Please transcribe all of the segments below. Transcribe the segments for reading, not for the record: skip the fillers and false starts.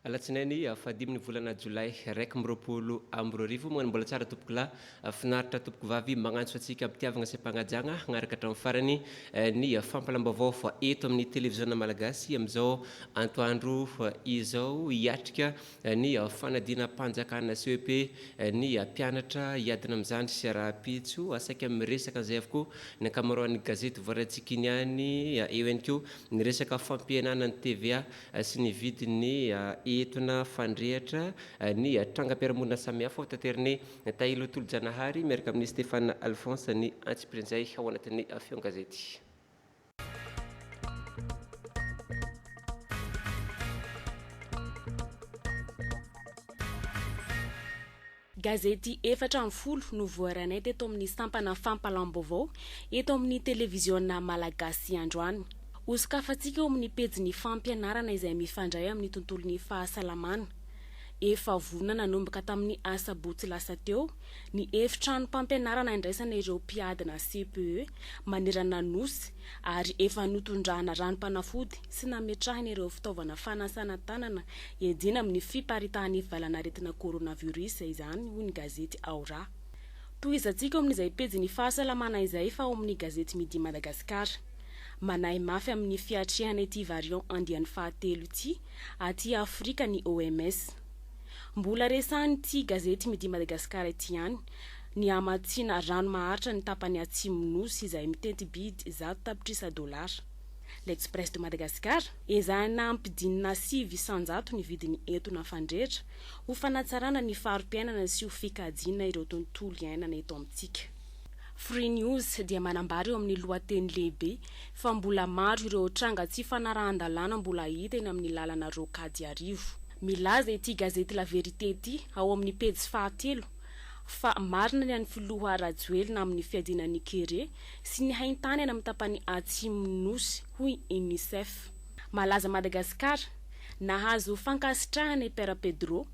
Alatsinainy fadimy ny volana Jolay raiky amby roapolo moa mbola tsara tompoko lahy finaritra tompoko vavy magnantso atsika pitiavagna sy ampagnajagna hagnaraka hatramin'ny farany ny fampalambavao fa eto amin'ny télévision malagasy amizao antoandro izao hiatrika ny fanadina mpanjakana CEP ny mpianatra hiadina amin'izany sy raha-pitso asaika miresaka zay avokoa ny ankamaroan'ny gazety voarantsika niany eo ihany koa ny resaka fampihenana ny TVA sy ny vidiny entona fandrehatra ny trangam-piarahamonina samihafa ho tateriny Tahilo Tolo-Janahary miaraka amin'ny Stéphane Alphonse ny antsipirin'izay ao anatin'ny fion gazety. Gazety efatra amin'ny folo no voaranay teto amin'ny sampana fampalam-baovao eto amin'ny televisiona malagasy androany. Osikafantsika eo amin'ny pejy fampianarana izay mifandray amin'ny tontolon'ny fahasalamana. Efa vonana nanomboka tamin'ny asabotsy lasa teo ny efitrano mpampianarana indraisana ireo mpiadina CPE manerana nosy ary efa notondrahana ranom-panafody sy nametrahana ireo fitaovana fanasana tanana edina amin'ny fiparitahan'ny valanaretina coronavirus izany hoy ny gazety Aora. Tohizantsika amin'izay pejy ny fahasalamana izay fa ao amin'ny gazety Midi Madagascar. Manahy mafy amin'ny fiatrehana ity variant indiany fahatelo ity aty Afrika ny OMS. Mbola resahany ity gazety Midi Madagascar ity ihany ny amatsiana rano maharitra ny tapany atsimo nosy izay mitety bidy $100. L'Express de Madagascar ezahana ampidinina 900 ny vidiny entona fandrehatra ho fanatsarana ny farom-piainana sy ho fikajiana ireo tontolo iainana eto amintsika. Free News dia manambara eo amin'ny lohateny lehibe fa mbola maro ireo tranga tsy fanarahan-dalàna mbola hita eny amin'ny lalana Rokady Arivo. Milaza ity gazety La Vérité ity ao amin'ny pejy fahatelo fa marina ny an'ny filoha Rajoelina amin'ny fiadinan'ny Kere sy ny haintany amin'ny tapany atsimo nosy hoy UNICEF. Malaza Madagasikara nahazo fankasitrahana Pera Pedro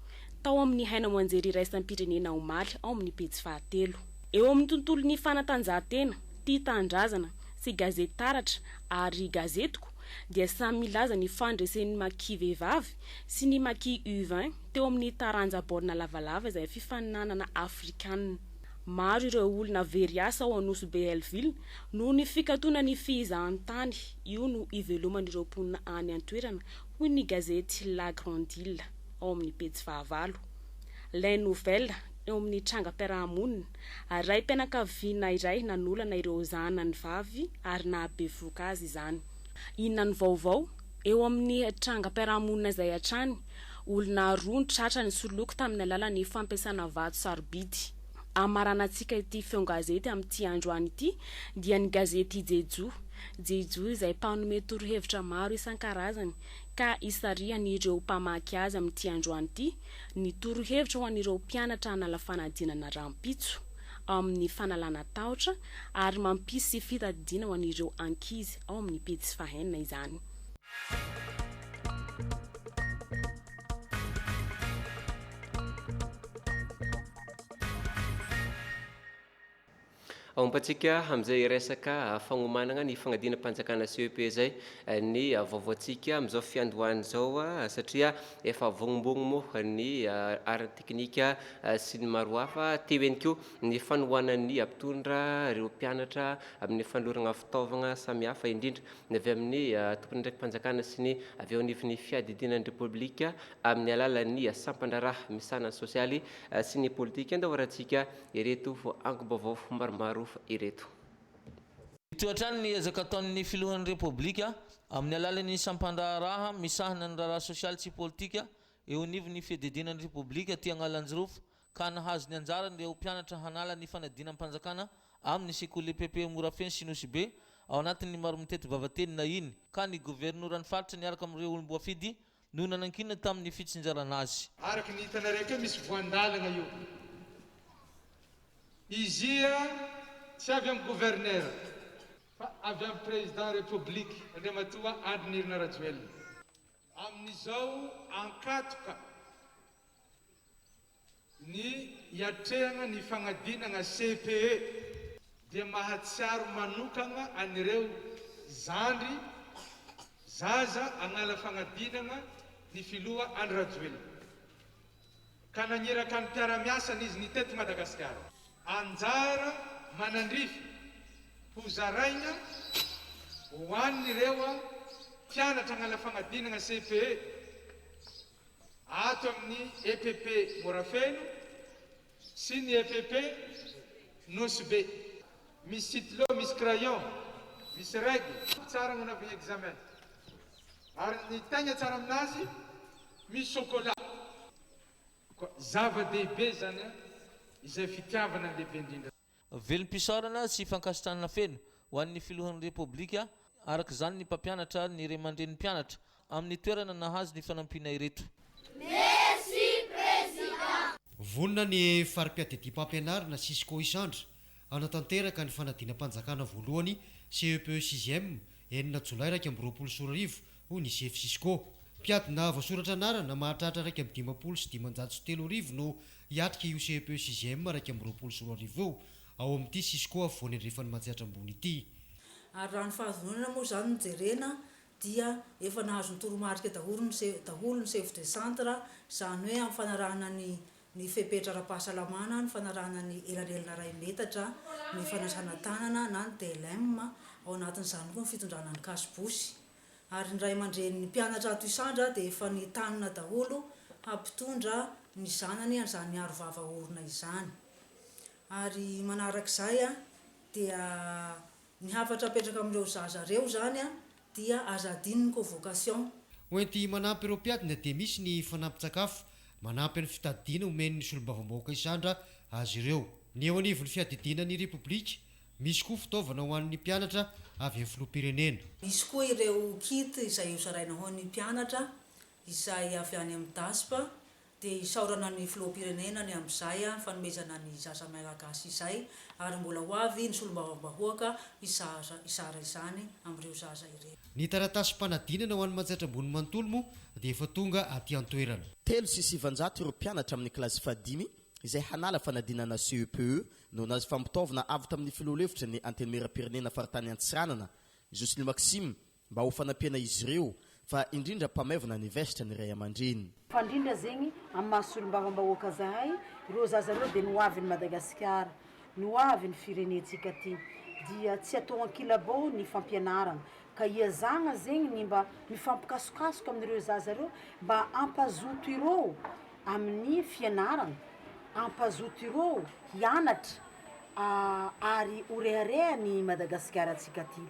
tao amin'ny haina moanjery iraisam-pirenena omaly ao amin'ny pejy fahatelo. Eo amin'ny tontolon'ny fanatanjahantena, tia tandrazana sy gazety taratra ary gazetiko dia samy milaza ny fandresen'ny maki vehivavy sy ny maki U20 teo amin'ny taranja baolina lavalava izay fifaninanana afrikanina. Maro ireo olona very asa ao Anosy Belleville noho ny fikatona ny fihizahantany io no iveloman'ireo mponina any an-toerana hoy ny gazety La Grande Île ao amin'ny pejy fahavalo. Les Nouvelles eo amin'ny trangam-piarahamonina ray mpianakaviana iray nanolana ireo zanany vavy ary nahabevoka azy izany. Inona ny vaovao eo amin'ny trangam-piarahamonina izay hatrany olona roa tratra ny soloky tamin'ny alalan'ny fampiasana vato sarobidy. Amaranantsika ity fion gazety amin'ity androany ity dia ny gazety Jejo izay mpanome torohevitra maro isan-karazany ka isariany ireo mpamaky azy amin'ity androany ity ny torohevitra ho an'ireo mpianatra hanala fanadinana rampitso amin'ny fanalana tahotra ary mampisy fitadidiana ho an'ireo ankizy ao amin'ny pejy fahaenina izany. Ampatsika amin'izay resaka fagnomanana ny fagnadina mpanjakana CEP zay ny vaovaontsika amin'izao fiandohany zao satria efa vognombogno moa ny art teknika sy ny maro hafa teo ihany koa ny fanohanan'ny ampitondra ireo mpianatra amin'ny fanolorana fitaovana samihafa indrindra ny avy amin'ny tompony ndraiky mpanjakana sy ny avy eo anivon'ny fiadidinan'ny repoblika amin'ny alalan'ny sampandraraha misana sosialy sy ny politika andahorantsika ireto angom-baovao maromaro ireto. Toetrany ny ezaka ataon'ny filohan'ny repoblika amin'ny alalan'ny sampandraraha misahana ny raharaha sosialy sy politika eo anivon'ny fiadidinan'ny repoblika ty Agnalanjirofo ka nahazo ny anjarany ireo mpianatra hanala ny fanadinan'ny mpanjakana amin'ny sekoly PP Morafeny sy Nosy-Be ao anatin'ny maro mitety vavateny na iny ka ny governoran'ny faritra niaraka amin'ireo olom-boafidy no nanankinina tamin'ny fitsinjarana azy. Araky ny hitanareo ke misy voandalana io. Izia tsy avy amin'ny gouverneur fa avy amin'ny président république Andriamatoa Andry Nirina Rajoelina. Amin'izao ankatoka ny hiatrehana ny fagnadinana CPE dia mahatsiaro manokana an'ireo zandry zaza agnala fagnadinana ny filoha Andry Rajoelina. Ka naneraka ny mpiara-miasana izy ny teto Madagasikara. Anjara manandrify ho zaraina ho an'ireo mpianatra agnala fagnadinana CPE ato amin'ny EPP Morafeno sy ny EPP Nosbe. Misy stylo, misy crayon, misy règle tsara agnanaovana examen. Ary ny tegna tsara aminazy misy chocolat. Zava-dehibe zany izay fitiavana lehibe indrindra. Velom-pisaorana sy fankasitrahana feno ho an'ny filohan'ny Repoblika, araka izany ny mpampianatra ny ray aman-dren'ny mpianatra amin'ny toerana nahazo ny fanampiana ireto. Vonona ny fari-piatetia mpampianarana Cisco Isandra anatanteraka ny fanadina-mpanjakana voalohany CEPE 6e 9 Jolay 2024 ho ny chef Cisco. Mpiadina voasoratra anarana mahatratra 513 no hiatrika io CEPE 6e 2024 ao amin'ity Cisco avoany andrefany mahatsiatra ambony ity. Ary raha ny fahazonana moa zany ny jerena dia efa nahazo ny toromarika daholo ny chef de centre, zany hoe amin'ny fanarahana ny fepetra ara-pahasalamana, ny fanarahana ny elanelana ray metatra, ny fanasana tanana na ny DLM, ao anatin'izany koa ny fitondrana ny kasibosy. Ary ny ray aman-dren'ny mpianatra ato Isandra dia efa ny tanana daholo hampitondra ny zanany an'izany aro vava orona izany. Ary manarak'izay dia ny hafatra apetraka amin'ireo zazareo zany dia azadiny ny convocation. Hoenty manampy ireo mpiadina dia misy ny fanampin-tsakafo, manampy ny fitadidiana omen'ny solombavambahoaka Isandra azy ireo. Ny eo anivon'ny fiadidinan'ny Repoblika misy koa fitaovana ho an'ny mpianatra avy amin'ny filoham-pirenena. Misy koa ireo kit izay hozaraina ho an'ny mpianatra izay avy any amin'ny DASP dia isaorana ny filoham-pirenena ny amin'izay fanomezana ny zaza malagasy izay, ary mbola ho avy ny solombavambahoaka izara izany amin'ireo zaza ireo. Ny taratasy mpanadinana ho an'ny Mahatsatra ambony manontolo moa dia efa tonga aty an-toerana. 3,700 ireo mpianatra amin'ny kilasy fahadimy izay hanala fanadinana CEPE no nazo fampitaovana avy tamin'ny filoha-hevitra ny antenimera-pirenena faritany Antsiranana Josely Maxime mba ho fanampiana izy ireo fa indrindra mpamaivana ny vestra ny ray aman-dreny. Fandrindra zegny amin'ny mahasolombavambahoaka zahay ireo zaza ireo dia noavy ny Madagasikara, noavy ny firenentsika ty dia tsy atao ankilabao ny fampianarana ka iazagna zegny ny mba mifampikasokasoka amin'ireo zaza ireo mba ampazoto ireo amin'ny fianarana, ampazoto ireo hianatra ary horehareha ny Madagasikara antsika ty.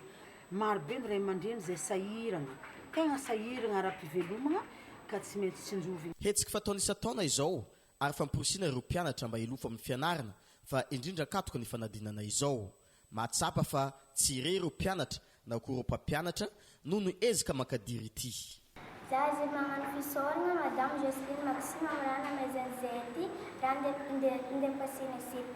Marobe ny ray aman-dreny izay sahirana, tegna sahirana ara-pivelomana ka tsy maintsy tsinjovina. Hetsika fataony isa-taona izao ary famporisiana ireo mpianatra mba hilofa amin'ny fianarana fa indrindra katoka ny fanadinana izao. Mahatsapa fa tsy ire ireo mpianatra na koa ireo mpampianatra noho ny ezaka makadiry ity. Za izay magnano fisaorana Madame Joselyne Maxime amrana mezanzety raha ndeha mpasiana CP.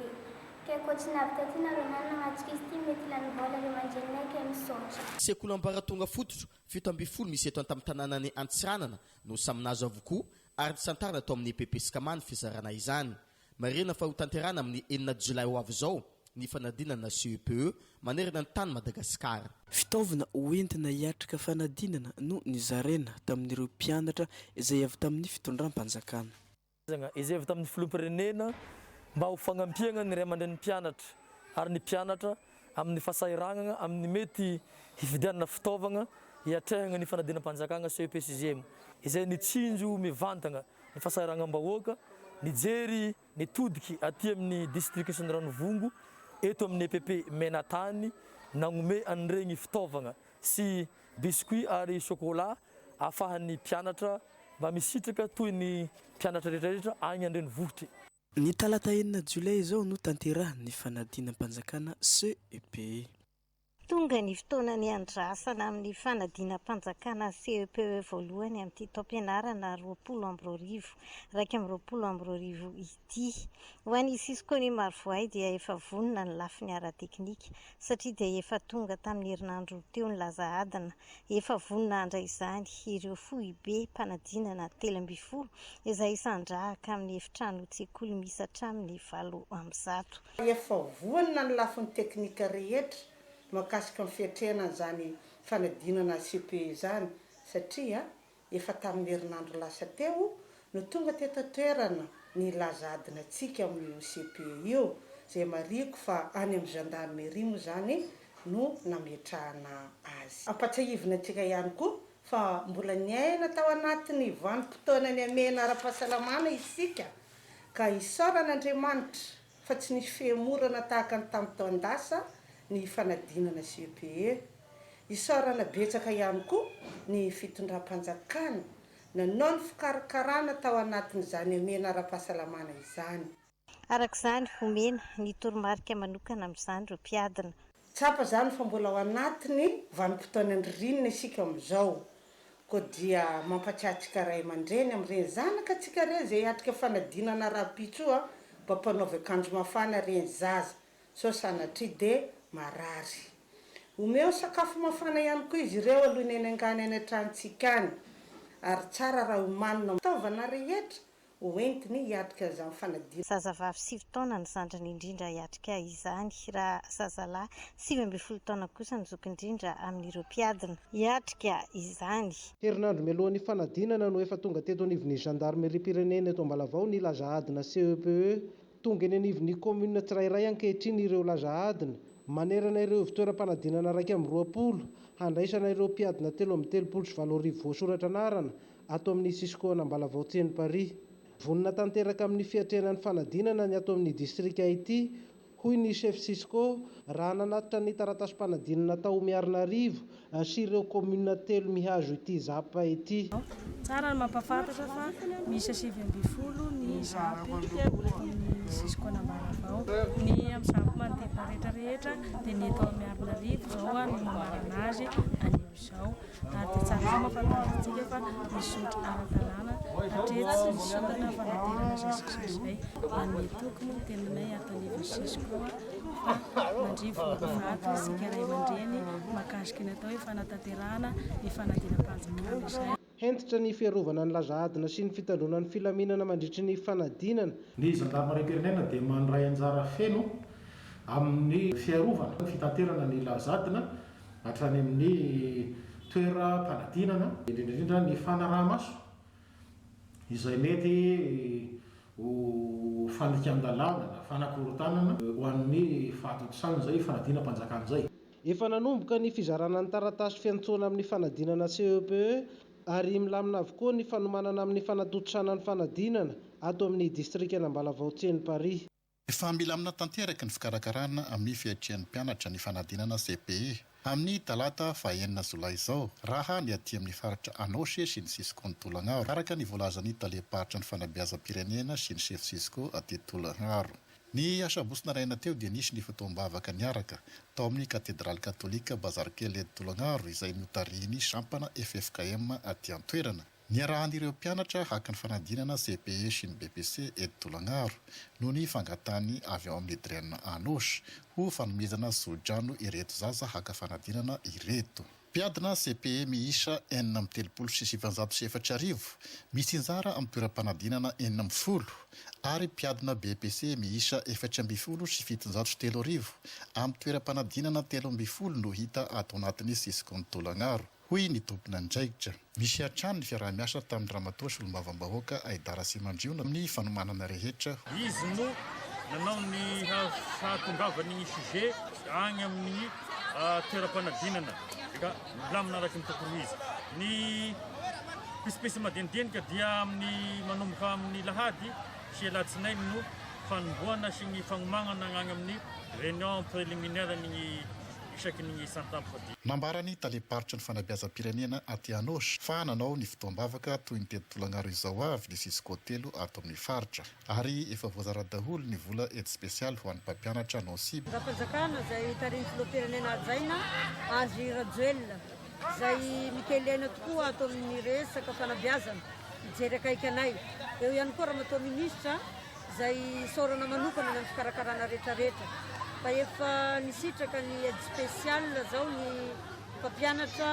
Ke koatsinavy taty nareo nanagnatska izy ty mety lany vola ray aman-drenay ke misaotra. Sekolam-baratonga fototro 7 misy eto an-tamin'ny tanànany Antsiranana no saminazo avokoa ary santarina atao amin'ny EPP Skamany fizarana izany. Marina fa ho tanterana amin'ny 9 Jolay ho avy izao ny fanadinana CEPE manerana ny tany Madagasikara. Fitaovana hoentina hiatrika fanadinana no nizaraina tamin'ireo mpianatra izay avy tamin'ny fitondram-panjakana. Izay avy tamin'ny filoham-pirenena mba ho fagnampiana ny ray aman-dren'ny mpianatra ary ny mpianatra amin'ny fahasahiranana amin'ny mety hividianana fitaovana hiatrehana ny fanadinam-panjakana CEPE 6e izay nitsinjo mivantana ny fahasahirana-bahoaka, nijery nitodiky aty amin'ny district sy ny Ranovongo eto amin'ny EPP Menatany nagnome an'iregny fitaovana sy biscuit ary chocolat ahafahan'ny mpianatra mba misitraka toy ny mpianatra rehetrarehetra agny an-drenivohitry. Ny talata 9 Jolay izao no tanterahan'ny fanadinam-panjakana CEPE. Tonga ny fotoanany andrasana amin'ny fanadinam-panjakana CEPE voalohany amin'ity taom-pianarana 20 raika amin'ny 20 ity. Ho an'ny Cisco ny Marovoay dia efa vonona ny lafiny ara-teknika satria dia efa tonga tamin'ny herinandro teo ny laza adina. Efa vonona andray izany ireo foibe mpanadinana 3 izay isandrahaka amin'ny efitrano tsekoly misy hatramin'ny 7. Efa vonona ny lafiny teknika rehetra makasika ny fiatrehana zany fanadinana CEPE zany satria efa tamin'ny herinandro lasa teo no tonga tetatoerana ny lazadina antsika amin'io CPE io zay mariko fa any amin'ny gendarmerie moa zany no nametrahana azy. Ampatsahivina antsika ihany koa fa mbola niaina tao anatin'ny vanim-potoana ny amena ara-pahasalamana isika ka isaoran'Andriamanitra fa tsy nisy fihemorana tahaka ny tamin'ny taon-dasa ny fanadinana CPE. Isaorana betsaka ihany koa ny fitondram-panjakana nanao ny fikarakarana tao anatin'izany amena ara-pahasalamana izany. Arak'izany homena ny toromarika manokana amin'izany ro mpiadina. Tsapa zany fa mbola ao anatiny vanim-potoana ny ririnina isika amin'izao. Ko dia mampatsiatsika ray aman-dreny amin'ireny zanaka atsika ireny zay hatrika fanadinana rahampitsoa mba mpanaovy akanjo mafana reny zaza so sanatria dia marary. Omeo sakafo mafana ihany koa izy ireo aloha ny angany any an-trantsika any. Ary tsara raha omanina fitaovana rehetra hoentiny hiatrika izany fanadinana. Zazavavy 7 taona ny zandriny indrindra hiatrika izany, raha zazalahy 12 taona kosa ny zoky indrindra amin'ireo mpiadina hiatrika izany. Herinandro mialohan'ny fanadinana no efa tonga teto anivon'ny gendarmerie pirenena eto Ambalavao ny lazahadina CEPE. Tonga eny anivon'ny commune tsirairay ankehitriny ireo lazahadina. Manerana ireo fitoeram-panadinana 220 handraisana ireo mpiadina 13 voasoratra anarana ato amin'ny Cisco Ambalavao tseny Paris. Vonina tanteraka amin'ny fiatrenan'ny fanadinana ny ato amin'ny distrika IT hoy ny chef Cisco raha nanatitra ny taratasy-panadinana tao Miarinarivo sy ireo commune 3 mihazo ity zapa ity. Tsara ny mampafantatra fa misy 7 ny zapy ny Cisco Ambalavao. Ny amin'ny zapy manodidina rehetrarehetra dia ny eto Miarinarivo zao ny mamarana azy anio izao. Ary dia tsara fa mahafantarantsika fa misotro ara-dalàna hatreto sy nisotana fanadinana zay amin'ny toky moa tenanay ato anivon'ny Cisco fa mandrivo vato isika ray aman-dreny makasika ny atao hoe fanatanterahana ny fanadinam-panjakana izay. Hentitra ny fiarovana ny lazahadina sy ny fitandronan'ny filaminana mandritry ny fanadinana. Ny gendarmerie pirenena dia mandray anjara feno amin'ny fiarovana fitanterana ny lazadina hatrany amin'ny toeram-panadinana indrindra ny fanaraha-maso izay mety ho fanikan-dalàna na fanakorotanana ho an'ny fahatotosana izay fanadinam-panjakana izay. Efa nanomboka ny fizarana ny taratasy fiantsoana amin'ny fanadinana CEPE ary milamina avokoa ny fanomanana amin'ny fanatotosana ny fanadinana ato amin'ny distrika Ambalavao tseny Paris. Efa milamina tanteraka ny fikarakarana amin'ny fiatrian'ny mpianatra ny fanadinana CPE. Amin'ny talata 9 Jolay izao, raha ny aty amin'ny faritra Anosy sy ny Cisco ny Tolagnaro, araka ny voalazan'ny taleparitra ny fanabeazam-pirenena sy ny chef Cisco aty Tolagnaro. Ny asabosina raina teo dia nisy ny fotoam-bavaka niaraka tao amin'ny katedraly katolika Bazarikely eto Tolagnaro izay notarihiny sampana FFKM aty an-toerana. Niarahan'ireo mpianatra haka ny fanadinana CPE sy ny BPC eto Tolagnaro no ny fangatany avy ao amin'ny drenina Anosy ho fanomezana zodrano ireto zaza haka fanadinana ireto. Mpiadina CPE miisa 937 misy injara amin'ny toeram-panadinana 90 ary mpiadina BPC miisa 473 amin'ny toeram-panadinana 13 no hita ato anatin'ny Cisco ny Tolagnaro. Hoy ny tompona andraikitra. Misy hatrany ny fiaraha-miasa tamin'ny ramatoa sy olom-bavambahoaka Aidara Simandriona amin'ny fanomanana rehetra. Izy no nanao ny fahatongavany sujet agny amin'ny toeram-panadinana ka milamina araka ny tokony izy. Ny pisipesy madinidinika dia amin'ny manomboka amin'ny lahady sy alatsinainy no fanomboana sy ny fanomagnana agny amin'ny réunion préliminaire ny isaky ny santampody. Nambarany taleparitra ny fanabeazam-pirenena aty Anosy fa nanao ny fotoam-bavaka toy ny teto Tolagnaro izao avy ny Cisco telo ato amin'ny faritra ary efa voazara daholo ny vola aide spéciale ho an'ny mpampianatra Nosib. Rapanjakana zay tariny filoham-pirenena Jaina Andry Rajoelina zay mikelena tokoa ato amin'ny resaka fanabeazana mijery akaiky anay. Eo ihany koa ramatoa ministra zay sorana manokana amin'ny fikarakarana rehetrarehetra. Fa efa nisitraka ny aide spéciale zao ny mpampianatra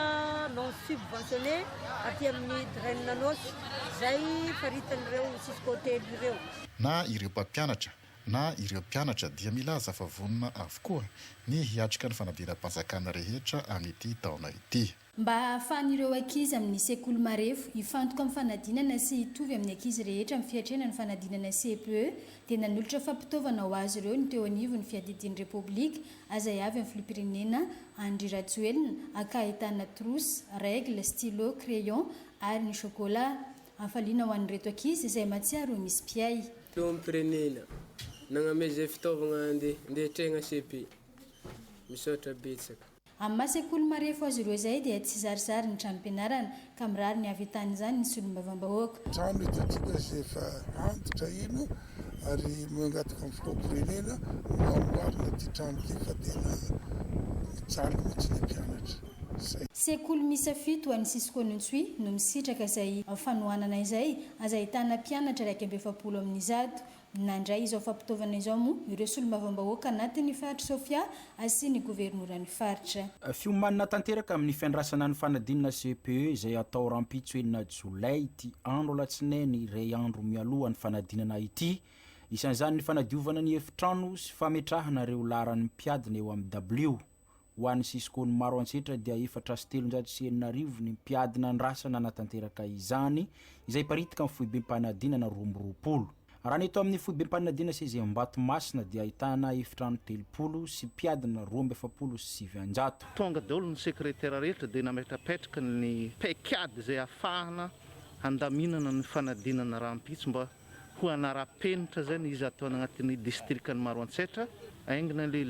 non subventionné aty amin'ny drenina Anosy zay faritan'ireo Cisco telo ireo. Na ireo mpampianatra na ireo mpianatra dia milaza fa vonona avokoa ny hiatrika ny fanadinam-panjakana rehetra amin'ity taona ity. Mba ahafahan'ireo ankizy amin'ny sekoly marefo hifantoka amin'ny fanadinana sy hitovy amin'ny ankizy rehetra amin'ny fiatrenany fanadinana CPE dia nanolotra fampitaovana ho azy ireo ny teo anivon'ny fiadidian'ny Repoblika azay avy amin'ny filopirenena Andry Rajoelina akahitana trousse, règle, stylo, crayon ary ny chocolat afaliana ho an'ireto ankizy izay matsiaro misy piay. Teo amin'ny firenena nagnamezay fitaovana ndehitrehana CPE misaotra betsaka. Amin'ny mahasekoly marefo azy ireo izay dia tsy zarizary ny trano-pianarana ka mirary ny avy tany izany ny solombavam-bahoaka. Trano hitantsika izay efa antitra ino ary mangataka amin'ny filopirenena mamboarina ity trano ity fa tena tsara mihitsy ny mpianatra. Sekoly misafito an'ny Sisikoninsui no misitraka izay fanohanana izay aza ahitana mpianatra 170 amin'ny 100. Nandray izao fampitaovana izao moa ireo solombavam-bahoaka anatin'ny faritra Sofia sy ny governoran'ny faritra. Fiomanana tanteraka amin'ny fiandrasana ny fanadinana CPE izay atao rampitso enina Jolay ity andro latsinainy iray andro mialohan'ny fanadinana ity. Isan'izany ny fanadiovana ny efitrano sy fametrahana ireo laran'ny mpiadina eo amin'ny W. Ho an'ny Sisikony maro antsetra dia 490 ny mpiadina andrasana anatanteraka izany izay paritika amin'ny foibem-panadinana 2020. Raha ny eto amin'ny foibem-panadinana Sezembato-Masina dia ahitana efitrano 30 sy mpiadina 277. Tonga daholo ny sekretera rehetra dia nametrapetraka ny paikady izay ahafahana handaminana ny fanadinana rampitso mba ho anara-penitra zany izy atao anatin'ny distrikany maro antsetra. Aingina le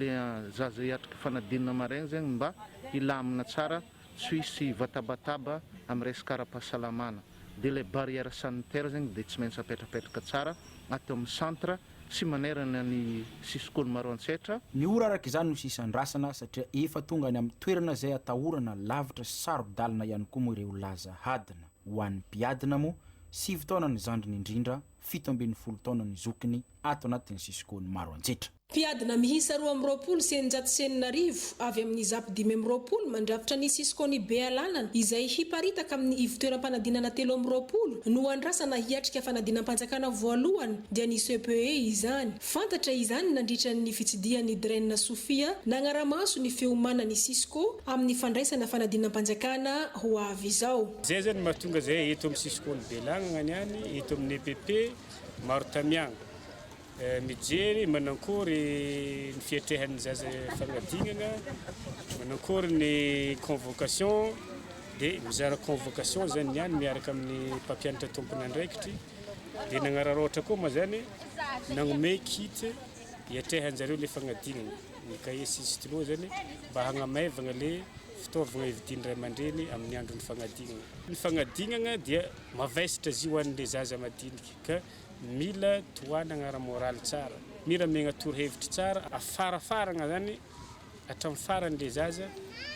zaza hiatrika fanadinana maraigna zany mba ilamina tsara tsy hisy vatabataba amin'ny resaka ara-pahasalamana. Dia le barrière sanitaire zany dia tsy maintsy apetrapetraka tsara atao amin'ny centre sy manerana ny Sisikony maro antsetra. Ny ora araka izany no sisandrasana satria efa tonga any amin'ny toerana izay atahorana lavitra sarodalina ihany koa moa ireo laza hadina. Ho an'ny mpiadina moa 7 taona ny zandriny indrindra, 17 taona ny zokiny ato anatin'ny Sisikony maro antsetra. Mpiadina mihisa 20 sy 990 avy amin'ny Zapo 520 mandrafitra ny Sisikony Bealanana izay hiparitaka amin'ny ivitoeram-panadinana 320 no andrasana hiatrika fanadinam-panjakana voalohany dia ny CPE izany. Fantatra izany nandritra ny fitsidian'ny Draine Sofia nagnaramaso ny fiomanan'ny Sisiko amin'ny fandraisana fanadinam-panjakana ho avy izao. Zay zany mahatonga zay eto amin'ny Sisikony Bealanana niany eto amin'ny EPP maro tamiagna. Mijery manankory ny fiatrehan'ny zaza fagnadinana, manankory ny convocation dia mizara convocation zany niany miaraka amin'ny mpampianatra tompony andraikitry dia nagnararoatra koa ma zany nagnome kit hiatrehan'zareo le fagnadinana ny cahier sy stylo zany mba hagnamaivagna le fitaovagna hividian'ny ray aman-dreny amin'ny andron'ny fagnadinana. Ny fagnadinana dia mavesitra izy ho an'le zaza madinika ka mila tohanana ara-moraly tsara, mila megna torohevitra tsara afarafarana zany hatramin'ny faran'le zaza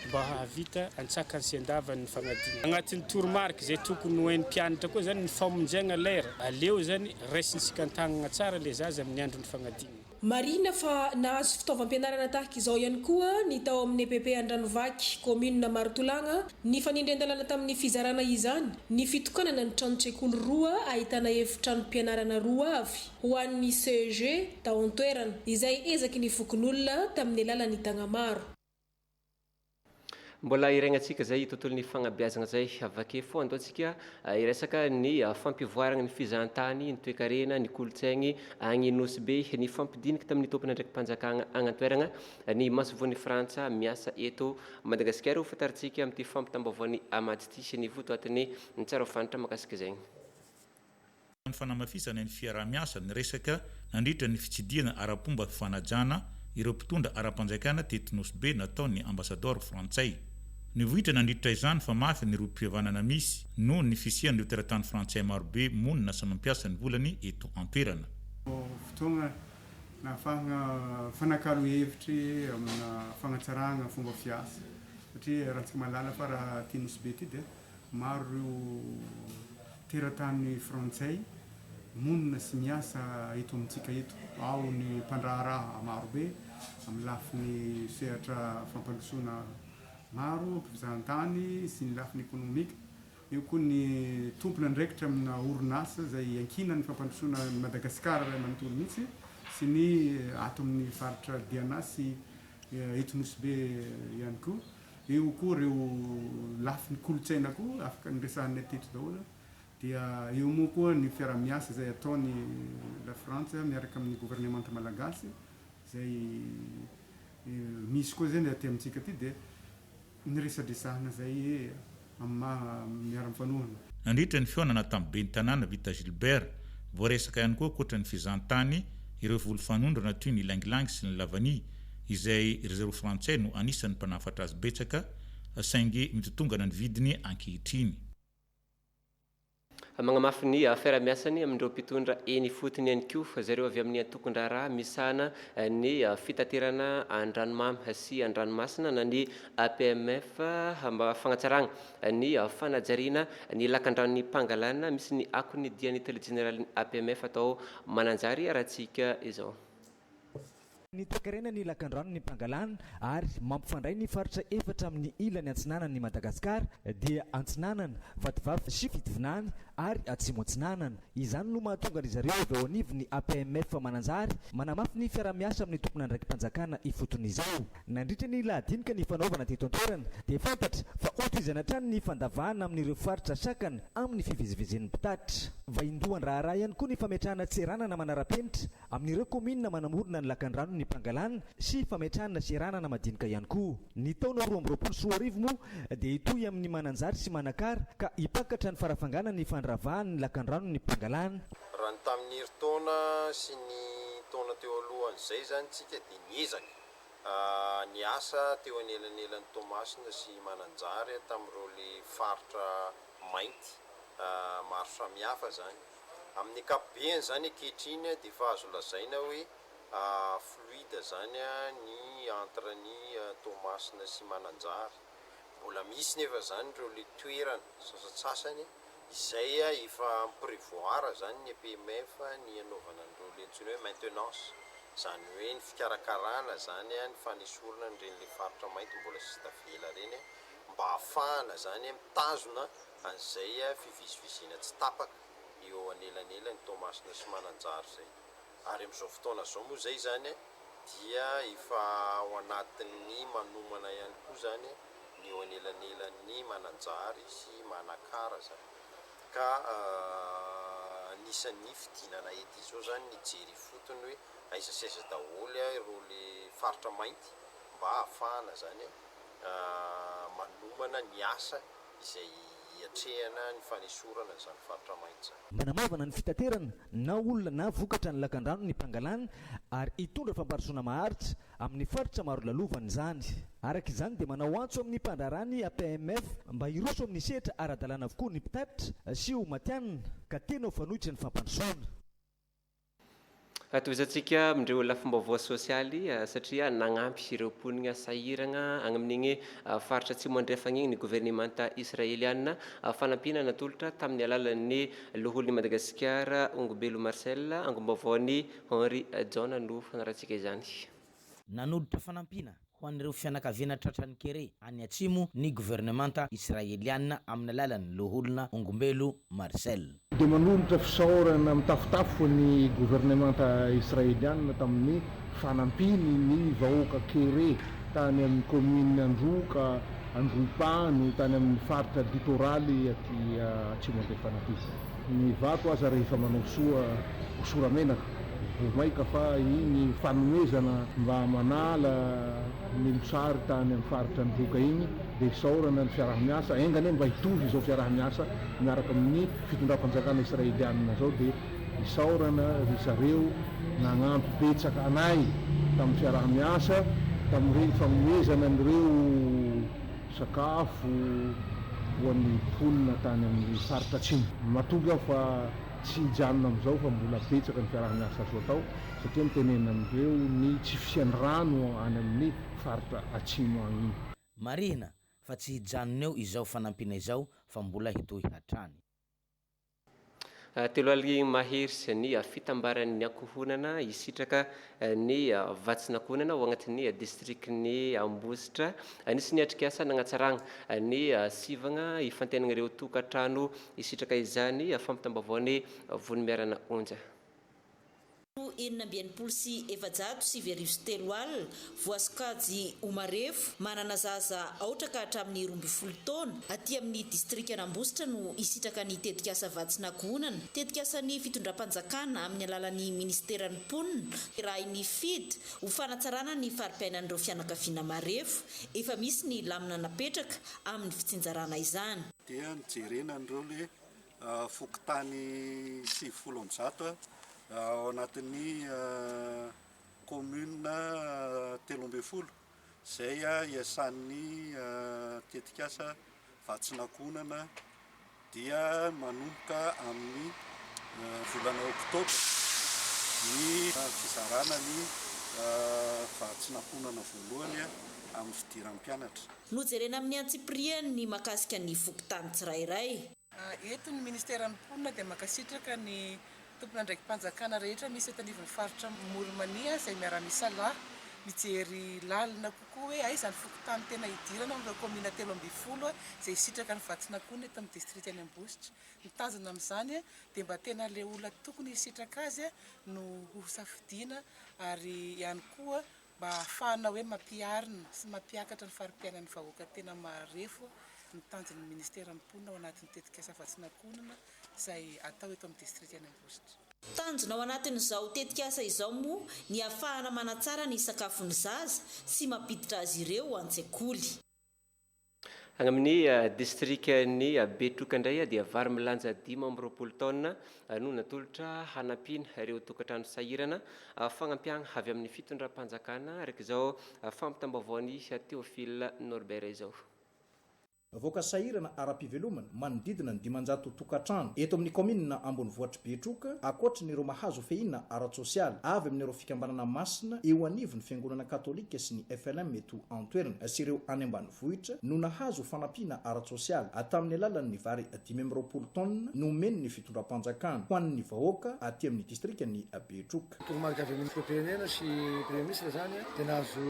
mba hahavita antsaka ny siandavan'ny fagnadinana. Agnatin'ny toromarika izay tokony hoen'ny mpianatra koa zany ny famonjegna lera aleo zany raisintsika an-tagnana tsara le zaza amin'ny andron'ny fagnadinana. Marina fa nahazo fitaovam-pianarana tahaka izao ihany koa ny tao amin'ny EPP Andranovaky, commune Marotolagna, ny fanindry-andalana tamin'ny fizarana izany, ny fitokanana ny trano-tsekoly 2 ahitana efitrano-pianarana 2 avy ho an'ny CEG tao an-toerana izay ezaky ny fokon'olona tamin'ny alalan'ny Tagnamaro. Mbola iraignatsika zay tontolon'ny fagnabeazagna zay avake fo andoantsika iresaka ny fampivoarana ny fizahantany, ny toekarena, ny kolontsaigny agny Nosy-be, ny fampidinika tamin'ny tompony ndraiky mpanjakana agnan-toerana ny masovoan'ny Frantsa miasa eto Madagasikara ho fataritsika amin'ity fampitambaovany amady ity sy ny votoatiny ny tsara fantatra makasika zegny. Ny fanamafisana ny fiarah-miasa ny resaka nandritra ny fitsidiana ara-pomba fanajana ireo mpitondra ara-panjakana teto Nosy-be nataon'ny ambassador frantsay. Ny vohitra nandritra izany fa mafy ny rom-pihavanana misy noho ny fisian'ireo teratany frantsay marobe monina sy mampiasa ny volany eto an-toerana. Fotoagna nahafahana fanakalo hevitry amina fagnatsarana fomba fiasa satria raha tsy malala fa raha ty Nosy-be ty dia maro ireo teratany frantsay monina sy miasa eto amintsika eto. Ao ny mpandraharaha marobe amin'ny lafiny sehatra fampandrosoana maro mpizahantany sy ny lafiny ekonomika. Eo koa ny tompona andraikitra amina orinasa izay ankina ny fampandrosoana Madagasikara ray manontolo mihitsy sy ny ato amin'ny faritra Diana sy eto Nosbe ihany koa. Eo koa reo lafin'ny kolotsaina koa afaka niresahanay teto daholo. Dia eo moa koa ny fiara-miasa izay ataony la France miaraka amin'ny gouvernement malagasy izay misy koa zany aty amintsika ty dia niresadresahana zay amin'ny miara-mifanohana. Nandritra ny fionana tamin'ny ben'ny tanàna Vita Gilbert, voaresaka ihany koa koatra ny fizahantany ireo volo fanondrana toy ny langilangy sy ny lavany izay rezero frantsay no anisan'ny mpanafatra azy betsaka saingy mitotongana ny vidiny ankehitriny. Magnamafy ny fiara-miasany amindreo mpitondra eny fotony ihany koa zareo avy amin'ny antokondrara misahana ny fitaterana an-dranomamy sy an-dranomasina na ny APMF mba fagnatsarana ny fanajariana ny lakan-dranon'ny mpangalana misy ny akony diany tele général APMF atao mananjary rahantsika izao. Ny toekarena ny lakan-drano ny mpangalana ary mampifandray ny faritra efatra amin'ny ilany antsinanany Madagasikara dia antsinanana, Vatovava sy Fitovinany ary Atsimo antsinanana. Izany no mahatonga ry zareo avy ao anivy ny APMF mananjary manamafy ny fiara-miasa amin'ny tompona ndraiky mpanjakana ifoton'izao. Nandritra ny lahadinika ny fanaovana teto an-toerana dia fantatra fa otizana hatrany ny fandavahana amin'ireo faritra sakana amin'ny fivezivezen'ny mpitatitra. Vaindohan raharaha ihany koa ny fametrahana tseranana manara-penitra amin'ireo komina manamorona ny lakan-drano ny mpangalana sy fametrahana seranana madinika ihany koa. Ny taona 2024 moa dia itoy amin'ny mananjary sy manakara ka hipakatra ny farafangana ny fandravahan'ny lakan-drano ny mpangalana. Raha ny tamin'ny herintaona sy ny taona teo alohan'izay zany tsika dia niezaka ny asa teo anelanelan'ny Tomasina sy mananjary tamin'ireo le faritra mainty maro samihafa zany. Amin'ny ankapobeny zany ankehitriny dia efa azo lazaina hoe fluide zany ny entre ny Tomasina sy mananjary. Mbola misy nefa zany ireo le toerana sasatsasany izay efa prévoir zany ny APMF ny anaovana an'ireo le antsoina hoe maintenance, zany hoe ny fikarakarana zany ny fanesorana n'ireny le faritra mainty mbola sy tavela reny mba ahafahana zany mitazona an'izay fivizivezena tsy tapaka eo anelanelany Tomasina sy mananjary zay. Ary amin'izao fotoana zao moa zay zany dia efa ao anatin'ny manomana ihany koa zany ny eo anelanelan'ny mananjary sy manakara zany. Ka anisan'ny fidinana ety izao zany ny jery fotony hoe aizasaiza daholo ireo le faritra mainty mba ahafahana zany manomana ny asa izay hiatrehana ny fanesorana zany faritra mainty zany. Manamavana ny fitaterana na olona na vokatra ny lakan-drano ny mpangalana ary hitondra famparosoana maharitra amin'ny faritra maro lalovany zany. Araka izany dia manao antso amin'ny mpandrarany APMF mba hiroso amin'ny sehatra ara-dalàna avokoa ny mpitatitra sy ho matianina ka tena ho fanohitra ny fampandrosoana. Toizantsika amindreo lafim-baovao sosialy satria nagnampy ireo mponina sahirana any amin'igny faritra atsimo andrefagna igny ny gouvernemanta israeliana fanampiana natolotra tamin'ny alalan'ny loholon'ny Madagasikara Ongobelo Marcel angom-baovaony Henri John no fanarahantsika izany. Nanolotra fanampiana ho an'ireo fianakaviana tratran'ny kere any atsimo ny gouvernemanta israeliana amin'ny alalan'ny loholona Ongobelo Marcel. Dia manolotra fisaorana mitafotafo ny gouvernemanta israeliana tamin'ny fanampiny ny vahoaka kere tany amin'ny commune Androka, Andropano, tany amin'ny faritra litoraly aty atsimo andrefana aty. Ny vato aza rehefa manao soa soramenaka vomaika fa iny fanomezana mba manala ny mosary tany amin'ny faritra Androka iny dia isaorana ny fiarah-miasa engany mba hitovy izao fiarah-miasa miaraka amin'ny fitondram-panjakana israeliana zao dia isaorana ry zareo nagnampy betsaka anay tamin'ny fiarah-miasa tamin'ireny fanomezana an'ireo sakafo ho an'ny mponina tany amin'ny faritra atsimo. Mahatonga aho fa tsy hijanona amin'izao fa mbola betsaka ny fiarah-miasa azo atao satria mitenena amin'ireo ny tsy fisiany rano any amin'ny faritra atsimo agny iny. Marihina fa tsy hijanona eo izao fanampiana izao fa mbola hitohy hatrany. Telo aligny mahery sy ny fitambaran'ny ankohonana hisitraka ny vatsinankonana ao agnatin'ny districtny Ambositra nisy niatrika asa nagnatsarana ny sivagna ifantenana ireo tokantrano hisitraka izany fampitam-baovaony vonimiarana onja. enina sy efajato sy verivo telo alina voasikajy omarefo manana zaza aotra ka hatramin'ny 12 taona aty amin'ny distrika Anambositra no isitraka ny tetikasa vatsinankonana tetikasan'ny fitondram-panjakana amin'ny alalan'ny ministeran'ny mponina raha ny FID ho fanatsarana ny faripiainan'ireo fianakaviana marefo efa misy ny lamina napetraka amin'ny fitsinjarana izany dia nijerena an'ireo le fokotany 700 ao anatin'ny commune 13 zay iasan'ny tetikasa vatsinankonana dia manomboka amin'ny volana oktobra ny fizarana ny vatsinankonana voalohany amin'ny fidiran'ny mpianatra. Nojerena amin'ny antsipriany ny makasika ny fokotany tsirairay. Eto ny ministeran'ny mponina dia makasitraka ny tompona ndraiky mpanjakana rehetra misy eto anivon'ny faritra Morimania izay miara-misalahy mijery lalina kokoa hoe izany fokotany tena idirana amin'ireo komina 13 izay isitraka ny vatsinankonana eto amin'ny distrika Anambositra. Mitazana amin'izany dia mba tena le olona tokony isitraka azy no hosafidiana ary ihany koa mba ahafahana hoe mampiarina sy mampiakatra ny fari-piainan'ny vahoaka tena marefo ny tanjon'ny ministeran'ny mponina ao anatin'ny tetikasa vatsinankonana izay atao eto amin'ny distrika Anambositra. Tanjona ao anatin'izao tetikasa izao moa ny ahafahana manatsara ny sakafon'ny zaza sy mampiditra azy ireo an-tsekoly. Agny amin'ny distrika ny Betroka indray dia vary milanja 5 taona no natolotra hanampiana ireo tokantrano sahirana fagnampiana avy amin'ny fitondram-panjakana araka izao fampitam-baovao Théophile Norbert izao. Voaka sahirana ara-pivelomana manodidina ny 500 tokantrano eto amin'ny commune Ambonivohitra Betroka akoatra n'ireo mahazo fehina ara-tsosialy avy amin'ireo fikambanana masina eo anivon'ny fiangonana katolika sy ny FLM eto antoerana sy ireo any ambanivohitra no nahazo fanampiana ara-tsosialy atamin'ny alalan'ny vary 5 taona no omeny ny fitondram-panjakana ho an'ny vahoaka aty amin'ny distrika ny Betroka. Pirenena sy premier ministre zany dia nahazo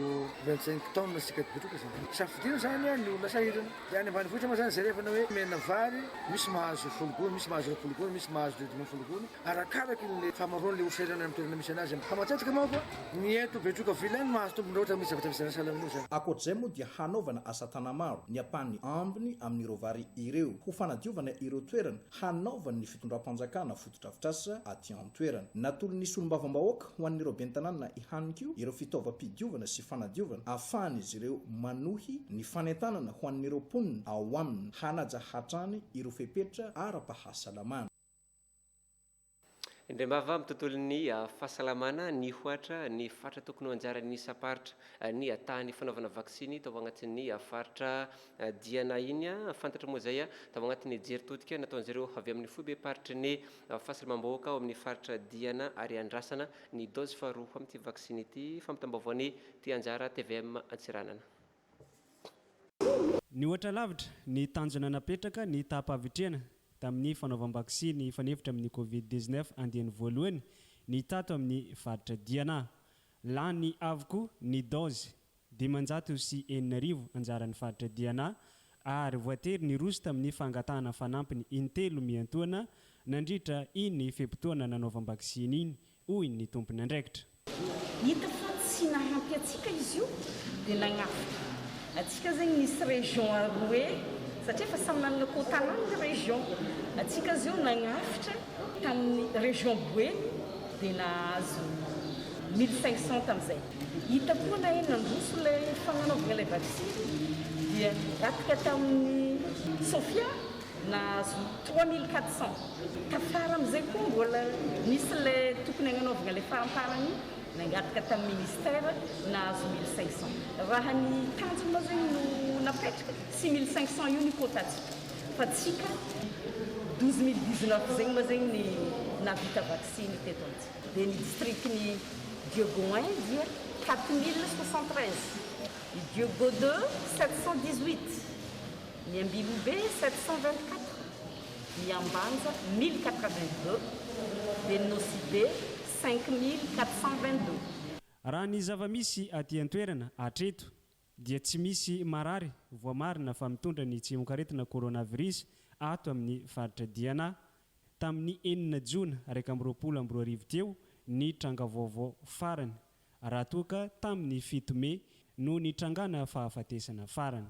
25 taona sika Betroka zany. Safidiana zany ny olona sahirana. Ambanivohitra moa zany zarevana hoe mena vary misy mahazo fologony misy mahazo fologony misy mahazo 2 fologony arakaraky le famaroany le osairana amin'ny toerana misy anazy famatsatsaka manko ny eto Betroka vilany mahazo tombony rehetra misy zavatra misy salamina zany. Akoatr'izay moa dia hanaovana asa tana maro ny ampahany ambiny amin'ireo vary ireo ho fanadiovana ireo toerana hanaovana ny fitondram-panjakana fotodrafitrasa aty an-toerana natolo ny solombavam-bahoaka ho an'ireo bentanana ihanikio ireo fitaovam-pidiovana sy fanadiovana ahafahany izy ireo manohy ny fanentanana ho an'ireo mponina ao aminy hanaja hatrany ireo fepetra ara-pahasalamana. Indrembava amin'ny tontolon'ny fahasalamana ny hoatra ny faritra tokony ho anjaran'ny saparitra ny atahany fanaovana vaksiny tao agnatin'ny faritra Diana iny fantatra moa zay tao agnatin'ny jery-totika nataon'izareo avy amin'ny foibe paritry ny fahasalamam-bahoaka ao amin'ny faritra Diana ary andrasana ny dose faharoa amin'ity vaksiny ity fampitam-baovany ty anjara TVM Antsiranana. Ny ohatra lavitra ny tanjona napetraka ny tapa-avitrena tamin'ny fanaovam-baksiny fanefitra amin'ny Covid-19 andiany voalohany ny tato amin'ny faritra Diana. Lany avoko ny dose 509 anjaran'ny faritra Diana ary voatery ny roso tamin'ny fangatahana fanampiny intelo miantoana nandritra iny fepitoana nanaovam-baksiny iny hoy ny tompony andraikitra. Hita fa tsy nahampy atsika izy io dia nagnafika. Atsika zegny nisy région aroe satria fa samy manana kôtanany ny région. Atsika zio nagnafitra tamin'ny région Boeny dia nahazo 1500 tamin'izay. Hita koa na eny nandroso ilay fagnanaovana ilay vaksiny dia ratika tamin'ny Sofia nahazo 3400. Tafara amin'izay koa mbola nisy ilay tokony hagnanaovana ilay faramparany nangataka tamin'ny ministère nahazo 1500. Raha ny tanjona zegny no napetraka 6500 io ny kôtatsika fa tsika 12019 zegny ma zegny ny navita vaksiny teto antsika. Dia ny districtny Diogo 1 dia 4073, ny Diogo 2 718, ny Ambilobe 724, ny Ambanja 1082, dia ny Nosibe 5422. Raha ny zava-misy aty an-toerana atreto dia tsy misy marary voamarina fa mitondra ny tsiokaretina coronavirus ato amin'ny faritra Diana tamin'ny 9 Jona 2022 teo ny tranga vaovao farany raha toa ka tamin'ny 7 Mai no nitrangana fahafatesana farany.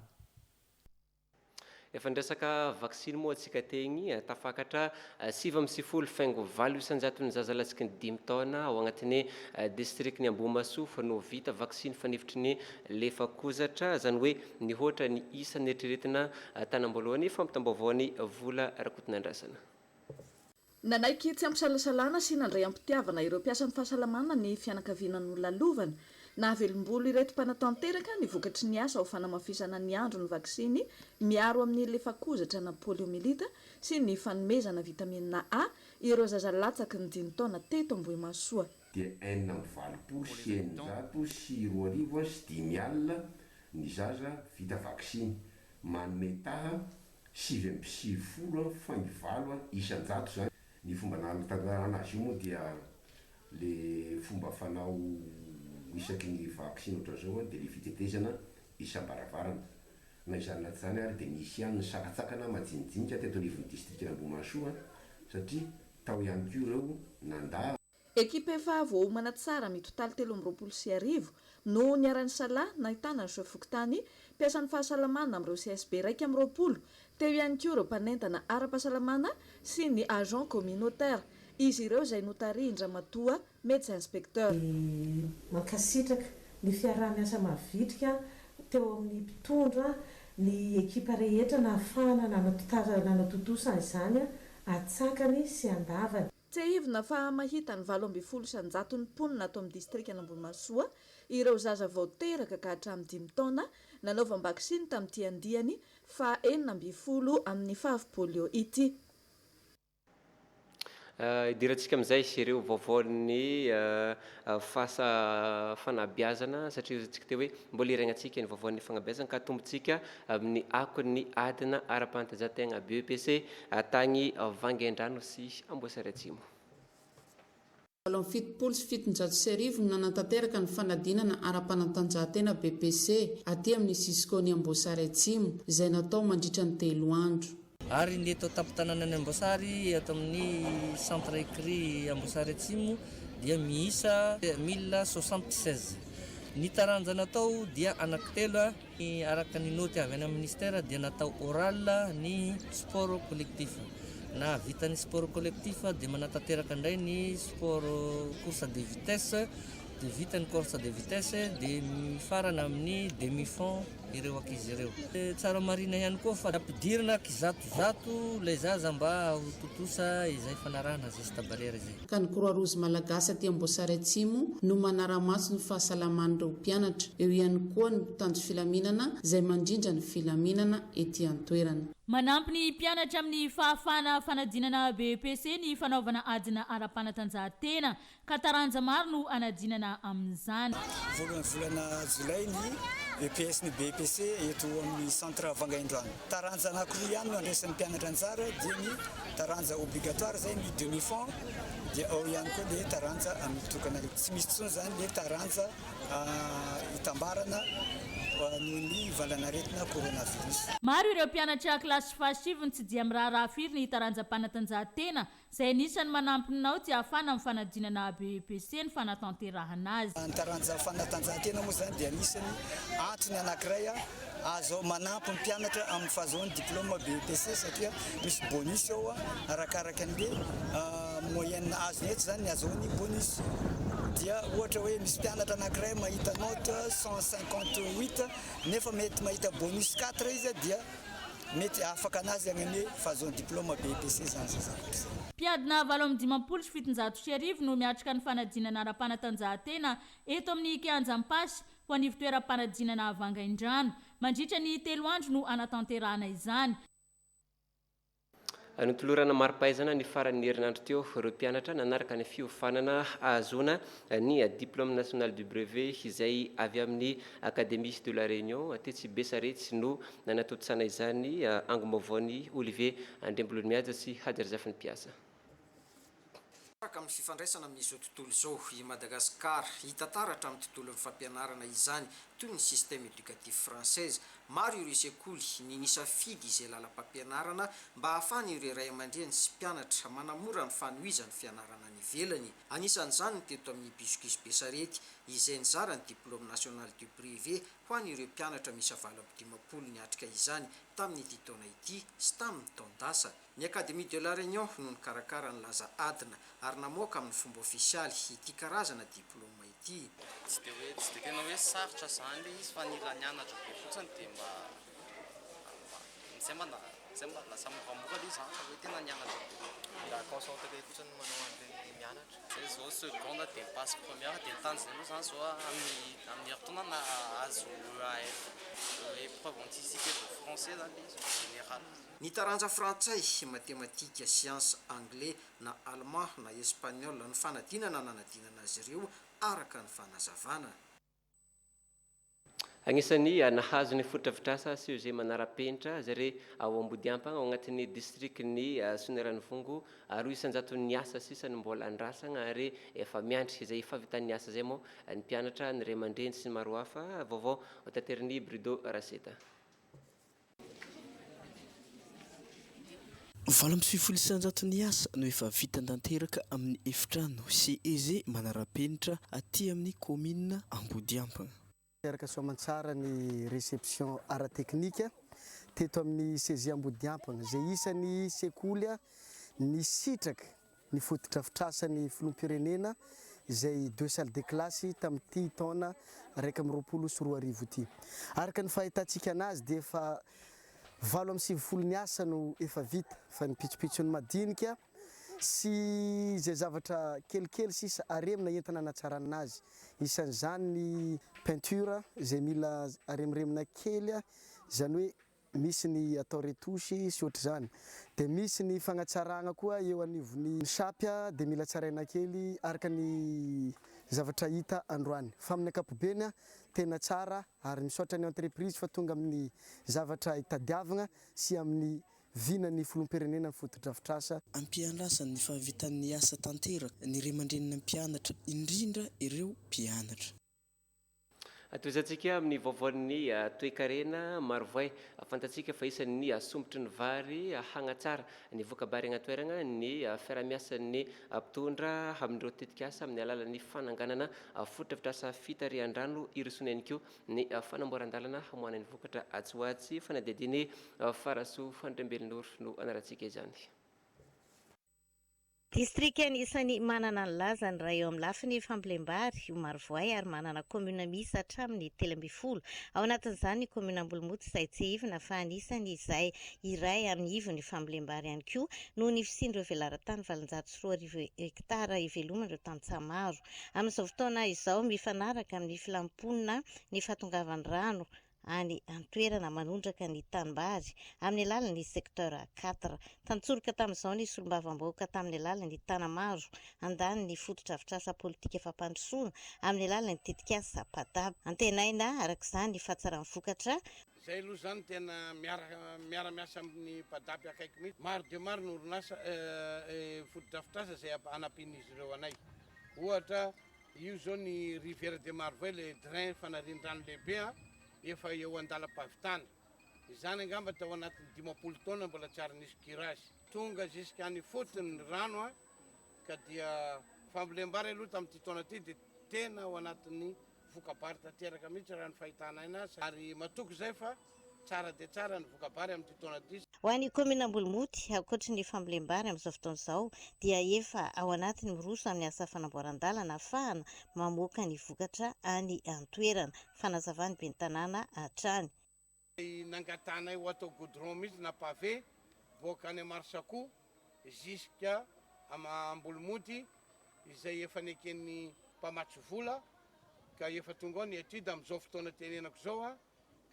Efa ndresaka vaksiny moa antsika tegny tafakatra 7 faingo 8 isanjato ny zazalatsika ny 5 taona ao agnatin'ny district ny Ambohimasoa fa no vita vaksiny fanefitry ny lefakozatra zany hoe nihoatra ny isa ny eritreretina tanam-boalohany fampitam-baovaony vola Rakotonandrasana. Nanaiky tsy ampisalasalana sy nandray ampitiavana ireo mpiasa amin'ny fahasalamana ny fianakavianan'olona lovana na velombolo ireto mpanatanteraka ny vokatry ny asa ho fanamafisana ny andro ny vaksiny miaro amin'ny lefakozatra na poliomyelita sy ny fanomezana vitamina A ireo zazalatsaka ny 5 taona teto Ambohimasoa. Dia 9 sy 900 sy 2 sy 5 alina ny zaza vita vaksiny manome taha 7 faingo 7 isanjato zany. Ny fomba natantarana azy io moa dia le fomba fanao isaky ny vaksiny ohatran'izao dia le fitetezana isam-baravarana na izany naty zany ary dia nisy ihany ny sakatsakana majinijinika teto anivon'ny distrikty Ambohimasoa satria tao ihany koa ireo nandà. Ekipa efa voaomana tsara mitotaly 320 no niarany salahy nahitana ny sofokotany mpiasan'ny fahasalamana amin'ireo CSB 120 teo ihany koa ireo mpanentana ara-pahasalamana sy ny agent communautaire izy ireo izay notarindra matoa médecin inspecteur. Mankasitraka ny fiaraha-miasa mavitrika teo amin'ny mpitondra ny ekipa rehetra nahafahana nanatotosa izany atsakany sy andavany. Tsy ahivina fa mahita ny 7 isanjato ny mponina ato amin'ny district Ambohimasoa ireo zaza vao teraka ka hatramin'ny 5 taona nanaova vaksiny tamin'ity andiany fa 9 amin'ny fahafolio ity. Idirantsika amin'izay ireo vaovaon'ny fanabeazana satria tsika teo hoe mbola iraignatsika ny vaovaon'ny fanabeazana ka tombotsika amin'ny akon'ny adina ara-panatanjahan-tena BEPC tagny Vangaindrano sy Amboasary Atsimo. 7 sy 700 no nanatanteraka ny fanadinana ara-panatanjahan-tena BEPC aty amin'ny Sisikony Amboasary Atsimo izay natao mandritra ny 3 andro. Ary ny eto tampon-tanàna ny Amboasary ato amin'ny centre écrit Amboasary Atsimo dia miisa 1076. Ny taranja natao dia anankitelo araka ny noty avy any amin'ny ministère dia natao oral ny sport collectif. Na vitan'ny sport collectif dia manatanteraka indray ny sport course de vitesse, dia vitany course de vitesse dia mifarana amin'ny demi-fond ireo ankizy ireo. Tsara marina ihany koa fa ampidirana kizatozato ilay zaza mba ho totosa izay fanarahana geste barrière izay. Ka ny Croix-Rouge malagasy aty Amboasary Atsimo no manara-maso ny fahasalaman'ireo mpianatra. Eo ihany koa ny tanjo filaminana izay mandrindra ny filaminana ety an-toerana. Manampy ny mpianatra amin'ny fahafana fanadinana BEPC ny fanaovana adina ara-panatanjahantena ka taranja maro no anadinana amin'izany. Volana Jolay ny BPS ny BPC eto amin'ny centre Vangaindrano. Taranja anankiroa ihany no andraisan'ny mpianatra anjara dia ny taranja obligatoire zay ny demi-fond dia ao ihany koa le taranja amin'ny tokana tsy misy tsony zany le taranja itambarana noho ny valanaretina coronavirus. Maro ireo mpianatra klasy fahasivy tsy dia miraharaha firy ny taranjam-panatanjahantena izay anisany manampy ny naoty ahafana amin'ny fanadinana BEPC ny fanatanterahana azy. Ny taranja fanatanjahantena moa zany dia anisany antony anankiray azo manampy ny mpianatra amin'ny fahazoany diplôme BEPC satria misy bonus ao arakaraka an'le moyenne azo eto zany azoany bonus. Dia ohatra hoe misy mpianatra anankiray mahita note 158 nefa mety mahita bonus 4 izy dia mety afaka anazy agname fahazoany diplôme BEPC zany zazako. Mpiadina 770 no miatrika ny fanadinana ara-panatanjahantena eto amin'ny kianjampasy ho anivy toeram-panadinana Vangaindrano mandritra ny 3 andro no anatanterahana izany. Notolorana mari-pahaizana ny faran'ny herinandro teo ireo mpianatra nanaraka ny fiofanana azona ny diplôme national du brevet izay avy amin'ny Académie de la Réunion tetsy Besaretsy no nanatotosana izany angomavoan'ny Olivier Andrembolony mihaja sy Hajarzafiny mpiasa. Araka amin'ny fifandraisana amin'izao tontolo izao i Madagasikara hita taratra amin'ny tontolon'ny fampianarana izany toy ny système éducatif française. Maro ireo sekoly ny nisafidy izay lalam-pampianarana mba ahafahana ireo ray aman-dreny sy mpianatra manamora ny fanohizany fianarana ny ivelany. Anisan'izany ny teto amin'ny Biscuits Besarety izay nizara ny diplôme national du privé ho an'ireo mpianatra misy 750 ny atrika izany tamin'ity taona ity sy tamin'ny taondasa. Ny Académie de la Réunion no nikarakara ny laza adina ary namoaka amin'ny fomba ofisialy ity karazana diplôme ity. Tsy dia tena hoe sarotra zany izy fa nila nianatra be fotsiny dia mba zay mba lasa mivamokatra izy zany hoe tena nianatra be. Mba concentré fotsiny manao an'ireny mianatra. Zay zao seconde dia passe première dia nitanjona aloha zany zao amin'ny herintaona na azo AF épreuve anticipée de français zany izy général. Ny taranja frantsay, matematika, science, anglais na allemand na espagnol ny fanadinana nanadinana azy ireo araka ny fanazavana. Agnisan'ny nahazo ny fotodrafitrasa sy izay manara-penitra zare ao Ambodiampana ao agnatin'ny districtny Soneran'ny Vongo ary isanjato ny asa sisany mbola andrasana ary efa miandry izay fahavitan'ny asa zay moa ny mpianatra ny ray aman-dreny sy ny maro hafa vaovao tanteriny Brido Raseta. 750 ny asa no efa vitan-tanteraka amin'ny efitrano CEG manara-penitra aty amin'ny commune Ambodiampana. Teraka soamantsara ny réception ara-teknika teto amin'ny CEG Ambodiampana zay isan'ny sekoly ny sitraka ny fotodrafitrasany filoham-pirenena izay 2 salles de classe tamin'ity taona 2024 ity. Araka ny fahitantsika anazy dia efa 770 ny asa no efa vita fa ny pitsopitsony madinika sy zay zavatra kelikely sisa aremina entana anatsarana anazy. Isan'izany ny peinture zay mila aremiremina kely zany hoe misy ny atao retouche sy ohatr'izany. Dia misy ny fagnatsarana koa eo anivon'ny sapia dia mila tsaraina kely araka ny zavatra hita androany. Fa amin'ny ankapobeny tena tsara ary misaotra ny entreprise fa tonga amin'ny zavatra hitadiavana sy amin'ny vinany filoham-pirenena ny fotodrafitrasa. Ampiandrasany ny fahavitan'ny asa tanteraka ny ray aman-drenina mpianatra indrindra ireo mpianatra. Atoizantsika amin'ny vaovaon'ny toe-karena maro voay fantatsika fa isan'ny sombotry ny vary hagnatsara ny vokabary agnatoerana ny fiaramiasan'ny mpitondra amin'ireo tetikasa amin'ny alalan'ny fananganana fotodrafitrasa fitarihan-drano irisony ihany koa ny fanamboaran-dalana hamoana ny vokatra atsoatsy fanadidiny Farasoa Fandriambelonoro no anarantsika izany. District anisany manana ny lazany raha eo amin'ny lafiny fambolem-bary maro voay ary manana commune misy hatramin'ny 13 ao anatin'izany ny commune Ambolimoty izay tsy ivona fa anisany izay iray amin'ny ivony fambolem-bary ihany koa noho ny fisindreo velaran-tany 704 hektara ivelomandreo tantsamaro. Amin'izao fotoana izao mifanaraka amin'ny filamponina ny fahatongavan'ny rano any antoerana manondraka ny tanimbary amin'ny alalan'ny secteur 4 tantsoroka tamin'izao ny solombavam-bahoaka tamin'ny alalan'ny tanamaro andany ny fotodrafitrasa politika fampandrosoana amin'ny alalan'ny tetikasa padaba antenaina arak'izany ny fahatsarany vokatra. Zay aloha zany tena miara-miasa amin'ny padapy akaiky mihitsy maro dia maro ny orinasa fotodrafitrasa zay anampian'izy ireo anay. Ohatra io zao ny rivière de Marvoy le drain fanarian-drano lehibe efa eo andalam-pahavitana. Izany angamba tao anatin'ny 50 taona mbola tsy ary nisy curage. Tonga jusqu'any fotony ny rano ka dia fambolem-bary aloha tamin'ity taona ity dia tena ao anatin'ny vokabary tanteraka mihitsy raha ny fahitana azy ary matoky zay fa tsara dia tsara ny vokabary amin'ity taona ity. Ho an'ny commune Ambolimoty ankoatry ny fambolem-bary amin'izao fotoana izao dia efa ao anatiny miroso amin'ny asa fanamboaran-dalana ahafahana mamoaka ny vokatra any antoerana fanazavany ben'ny tanàna hatrany. Nangatanay ho atao goudron mihitsy na pavé boaka any Marsako jusqu'à Ambolimoty izay efa neken'ny mpamatsy vola ka efa tonga ao ny étude amin'izao fotoana tenenako zao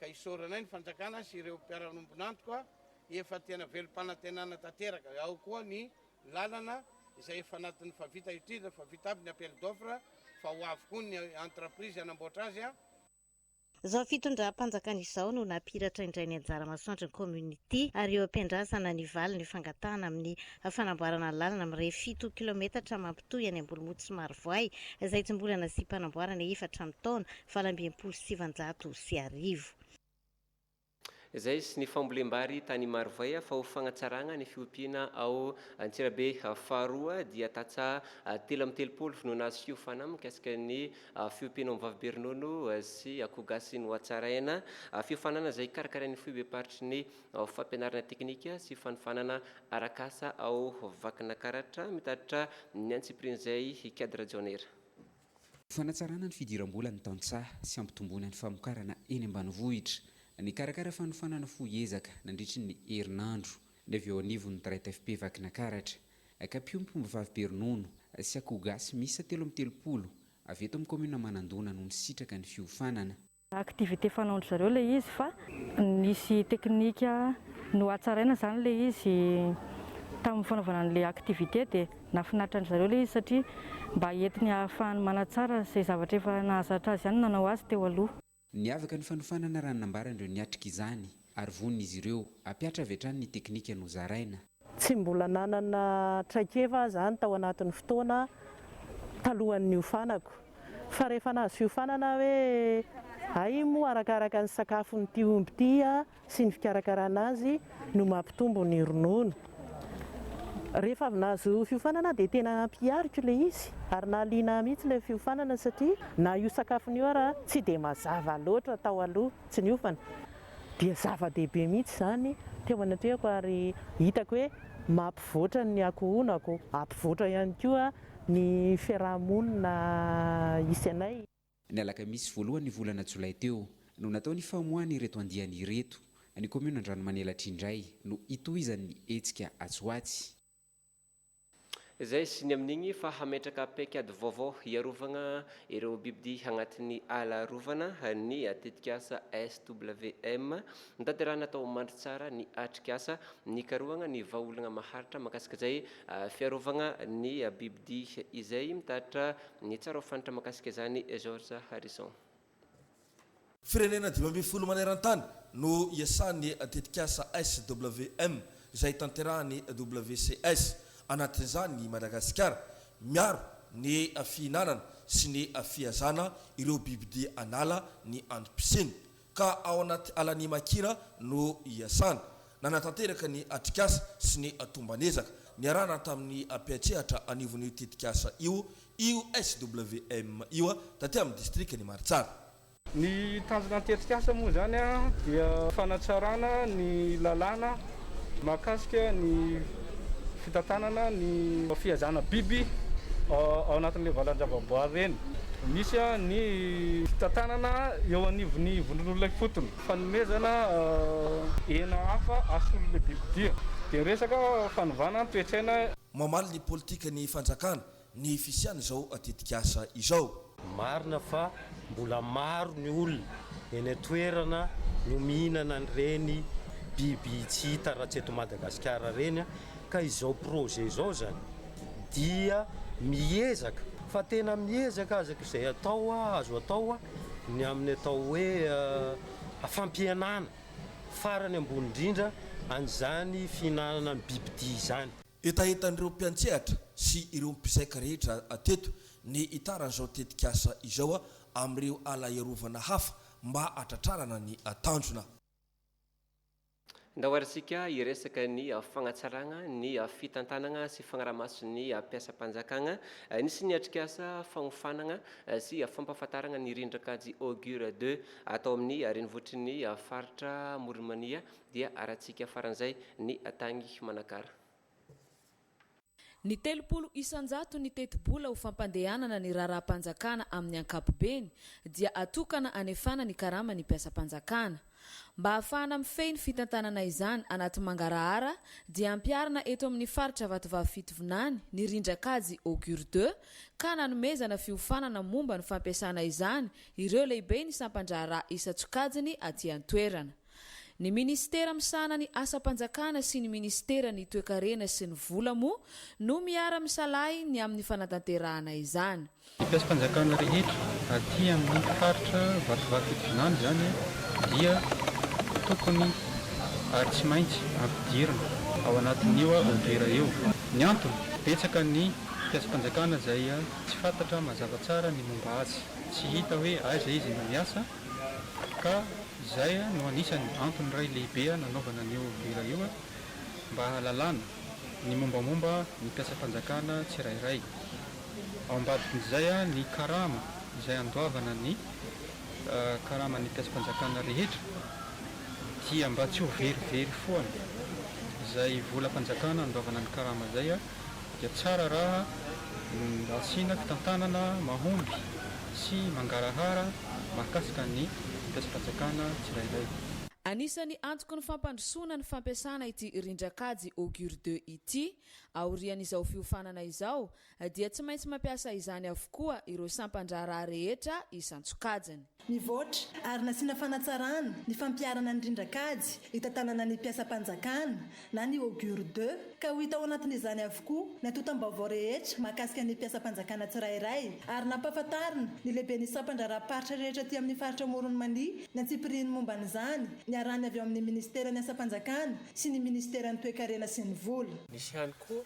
ka isoranay ny fanjakana sy ireo mpiara-nombonantoka efa tena velom-panantenana tanteraka. Ao koa ny lalana izay efa anatin'ny fa vita étude fa vita aby ny appel d'offre fa ho avy koa ny entreprise anamboatra azy. Zao fitondram-panjakana izao no napiratra indray ny anjara masoandro ny community ary eo ampiandrasana ny valo ny fangatahana amin'ny fanamboarana lalana amin'ny 7 kilometatra mampitohy any Ambolimoty sy Marivoay izay tsimbolana sy mpanamboarana 4 taona 2027. Izay sy ny fambolem-bary tany Marivoay fa ho fagnatsarana ny fiompiana ao Antsirabe faharoa dia tatsa 13 finoana sy fiofana mikasika ny fiompiana mivavy ronono sy akoho gasy no hatsaraina fiofanana izay karakarain'ny fibeparitry ny fampianarana teknika sy fanofanana arakasa ao vakina karatra mitatitra ny antsipriny izay cadre jaunaire. Fanatsarana ny fidiram-bola ny tantsaha sy ampitomboana ny famokarana eny ambanivohitra. Ny karakara fanofanana foezaka nandritry ny herinandro ny avy eo anivon'ny traite FP vakina karatra kapiompy mivavy be ronono sy akoho gasy misy 13 avy eto amin'ny commune Manandona no nisitraka ny fiofanana. Activité fanaondro zareo ilay izy fa nisy teknika no hatsaraina zany ilay izy tamin'ny fanaovana an'ilay activité dia nafinaritra zareo ilay izy satria mba entiny ahafahany manatsara izay zavatra efa nahazatra azy ihany nanao azy teo aloha. Niavaka ny fanofanana raha nambarandreo niatrika izany ary vonina izy ireo ampiatra avy hatrany ny teknika no zaraina. Tsy mbola nanana traikeva zany tao anatin'ny fotoana talohan'ny hiofanako fa rehefa nahazo fiofanana hoe ay moa arakaraka ny sakafony ity omby ity sy ny fikarakarana azy no mampitombo ny ronono. Rehefa avy nahazo fiofanana dia tena ampiariko ilay izy ary nahaliana mihitsy ilay fiofanana satria na io sakafony io ara tsy dia mazava loatra tao aloha tsy niofana dia zava-dehibe mihitsy izany teo anatrehako ary hitako hoe mampivoatra ny akohonako, ampivoatra ihany koa ny fiarahamonina isy anay. Ny alakamisy voalohan'ny volana jolay teo no natao ny famoahany ireto andiany ireto ny commune Andranomanelatry indray no hitohizan'ny hetsika Atsoatsy. Izay sy ny amin'igny fa hametraka paikady vaovao hiarovana ireo bibidia agnatin'ny ala rovana ny tetikasa SWM nitaterahana atao mandry tsara ny atrikasa ny karohana ny vahaolana maharitra makasika izay fiarovana ny bibidia izay mitaritra ny tsara fanitra makasika izany George Harrison. Firenena 12 maneran-tany no iasan'ny tetikasa SWM izay tanterahany WCS. Anatin'izany Madagasikara miaro ny fihinanana sy ny fiazana ireo bibidia anala ny antom-pisiny ka ao anaty alany makira no iasana nanatanteraka ny atrikasa sy ny tombanezaka niarahana tamin'ny mpiatsehatra anivon'io tetikasa io SWM io taty amin'ny district ny Maritsara. Ny tanjona tetikasa moa zany dia fanatsarana ny lalàna makasika ny fitatanana ny fiazana biby ao anatin'ilay valan-javaboary reny. Misy ny fitatanana eo anivon'ny vonon'olona fotony, fanomezana hena hafa asolon'ilay bibidia dia resaka fanovana toetraina. Mamaly ny politika ny fanjakana ny fisiany izao tetikasa izao. Marina fa mbola maro ny olona eny toerana no mihinana an'ireny biby tsy hita raha tsy eto Madagasikara reny ka izao projet izao zany dia miezaka fa tena miezaka azaka izay atao azo atao ny amin'ny atao hoe fampihenana farany ambony indrindra an'izany fihinanana ny bibidia izany. Etaetan'ireo mpiantsehatra sy ireo mpizaika rehetra ateto ny itaran'izao tetikasa izao amin'ireo ala iarovana hafa mba atratrarana ny tanjona. Ndawarisika iresaka ny fagnatsarana ny fitantanana sy fagnaramaso ny mpiasam-panjakana nisy ny atrikasa fagnofanana sy fampahafantarana ny rindrakajy augure 2 atao amin'ny renivohitry ny faritra Morimania dia aratsika faran'izay ny tany Manakara. Ny 30 isanjato ny teti-bola ho fampandehanana ny raharaham-panjakana amin'ny ankapobeny dia atokana anefana ny karama ny mpiasam-panjakana. Mba ahafahana mifehy ny fitantanana izany anaty mangarahara dia ampiarina eto amin'ny faritra Vatovavy Fitovinany ny rindrakajy augure 2 ka nanomezana fiofanana momba ny fampiasana izany ireo lehibe ny sampandraharaha isatsokajiny aty an-toerana. Ny ministera misana ny asa-panjakana sy ny ministera ny toe-karena sy ny vola moa no miara-misalay ny amin'ny fanatanterahana izany. Ny mpiasa-panjakana rehetra aty amin'ny faritra vatovato vinany zany dia tokony ary tsy maintsy ampidirana ao anatin'io odera eo. Ny antony betsaka ny mpiasa-panjakana izay tsy fantatra mazava tsara ny momba azy, tsy hita hoe aiza izy mba miasa, ka izay no anisany antony ray lehibe nanaovana ny odera io mba hahalalana ny mombamomba ny mpiasa-panjakana tsirairay. Ao ambadikin'izay ny karama izay andoavana ny karaman'ny mpiasa-panjakana rehetra dia mba tsy ho verivery foana. Izay volam-panjakana andoavana ny karama izay dia tsara raha asiana fitantanana mahomby sy mangarahara mahakasika ny mpiasa-panjakana tsirairay. Anisany antoko ny fampandrosoana ny fampiasana ity rindrakajy augure 2 ity aorian'izao fiofanana izao dia tsy maintsy mampiasa izany avokoa ireo sampandraraha rehetra isan-tsokajany. Mivoatra ary nasiana fanatsarana ny fampiarana ny rindrakajy hitantanana ny mpiasa-panjakana na ny augure 2 ka ho hita ao anatin'izany avokoa ny atotam-baovao rehetra mahakasika ny mpiasa-panjakana tsirairay ary nampahafantarina ny lehiben'ny sampandraraha-paritra rehetra ty amin'ny faritra Moronomania ny antsipiriny momba n'izany ny arany avy amin'ny ministera ny asa-panjakana sy ny ministera ny toe-karena sy ny vola. Nisy ihany koa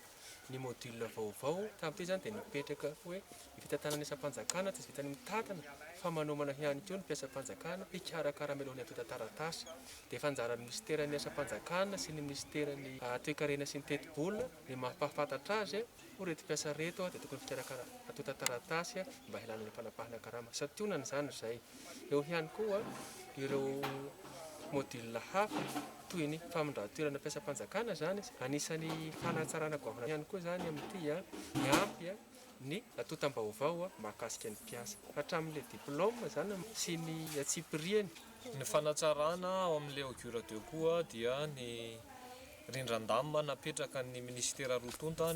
ny module vaovao tamin'ity zany dia nipetraka hoe ny fitantanana ny asa-panjakana tsy vitany mitatana fa manomana ihany koa ny mpiasa-panjakana hikarakara melohany atotan-taratasy dia fanjaran'ny ministera ny asa-panjakana sy ny ministera ny toe-karena sy ny teti-bola ny mampahafantatra azy ho reto mpiasa reto dia tokony fikarakara atotan-taratasy mba hilana ny fanapahana karama sationana zany izay. Eo ihany koa ireo module hafa toy ny famindra-toerana mpiasa-panjakana zany anisany fanatsarana goavana ihany koa zany amin'ity miampy ny atotam-baovao mahakasika ny mpiasa hatramin'ilay diplôma zany sy ny atsipiriany. Ny fanatsarana ao amin'ilay augure 2 koa dia ny rindran-damina napetraka ny ministera rotonta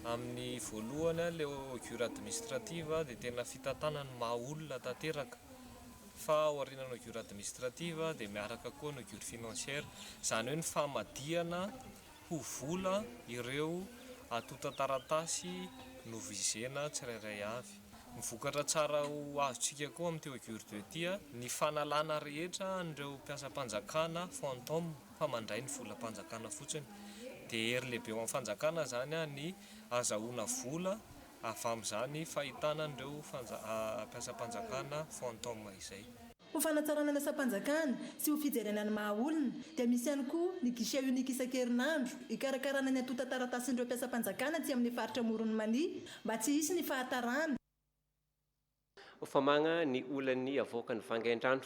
amin'ny voalohany ilay augure administrative dia tena fitantanany maha olona tanteraka. Fa ao aorian'ny augure administrative dia miaraka koa ny augure financière, izany hoe ny famadihana ho vola ireo atotan-taratasy novizena tsirairay avy. Mivokatra tsara ho azontsika koa amin'ity augure 2 ity ny fanalana rehetra an'ireo mpiasa-panjakana fantôme fa mandray ny volam-panjakana fotsiny. Dia hery lehibe ao amin'ny fanjakana zany ny azahoana vola avy amin'izany fahitana an'ireo mpiasa-panjakana fantôme izay. Ho fanatsarana ny asa-panjakana sy ho fijerenany maha olona dia misy ihany koa ny guichet unique isan-kerinandro hikarakarana ny atotan-taratasin'ireo mpiasa-panjakana tsy amin'ny faritra Moronomania mba tsy hisy ny fahatarana. Famagna ny olany avoaka ny vangain-drano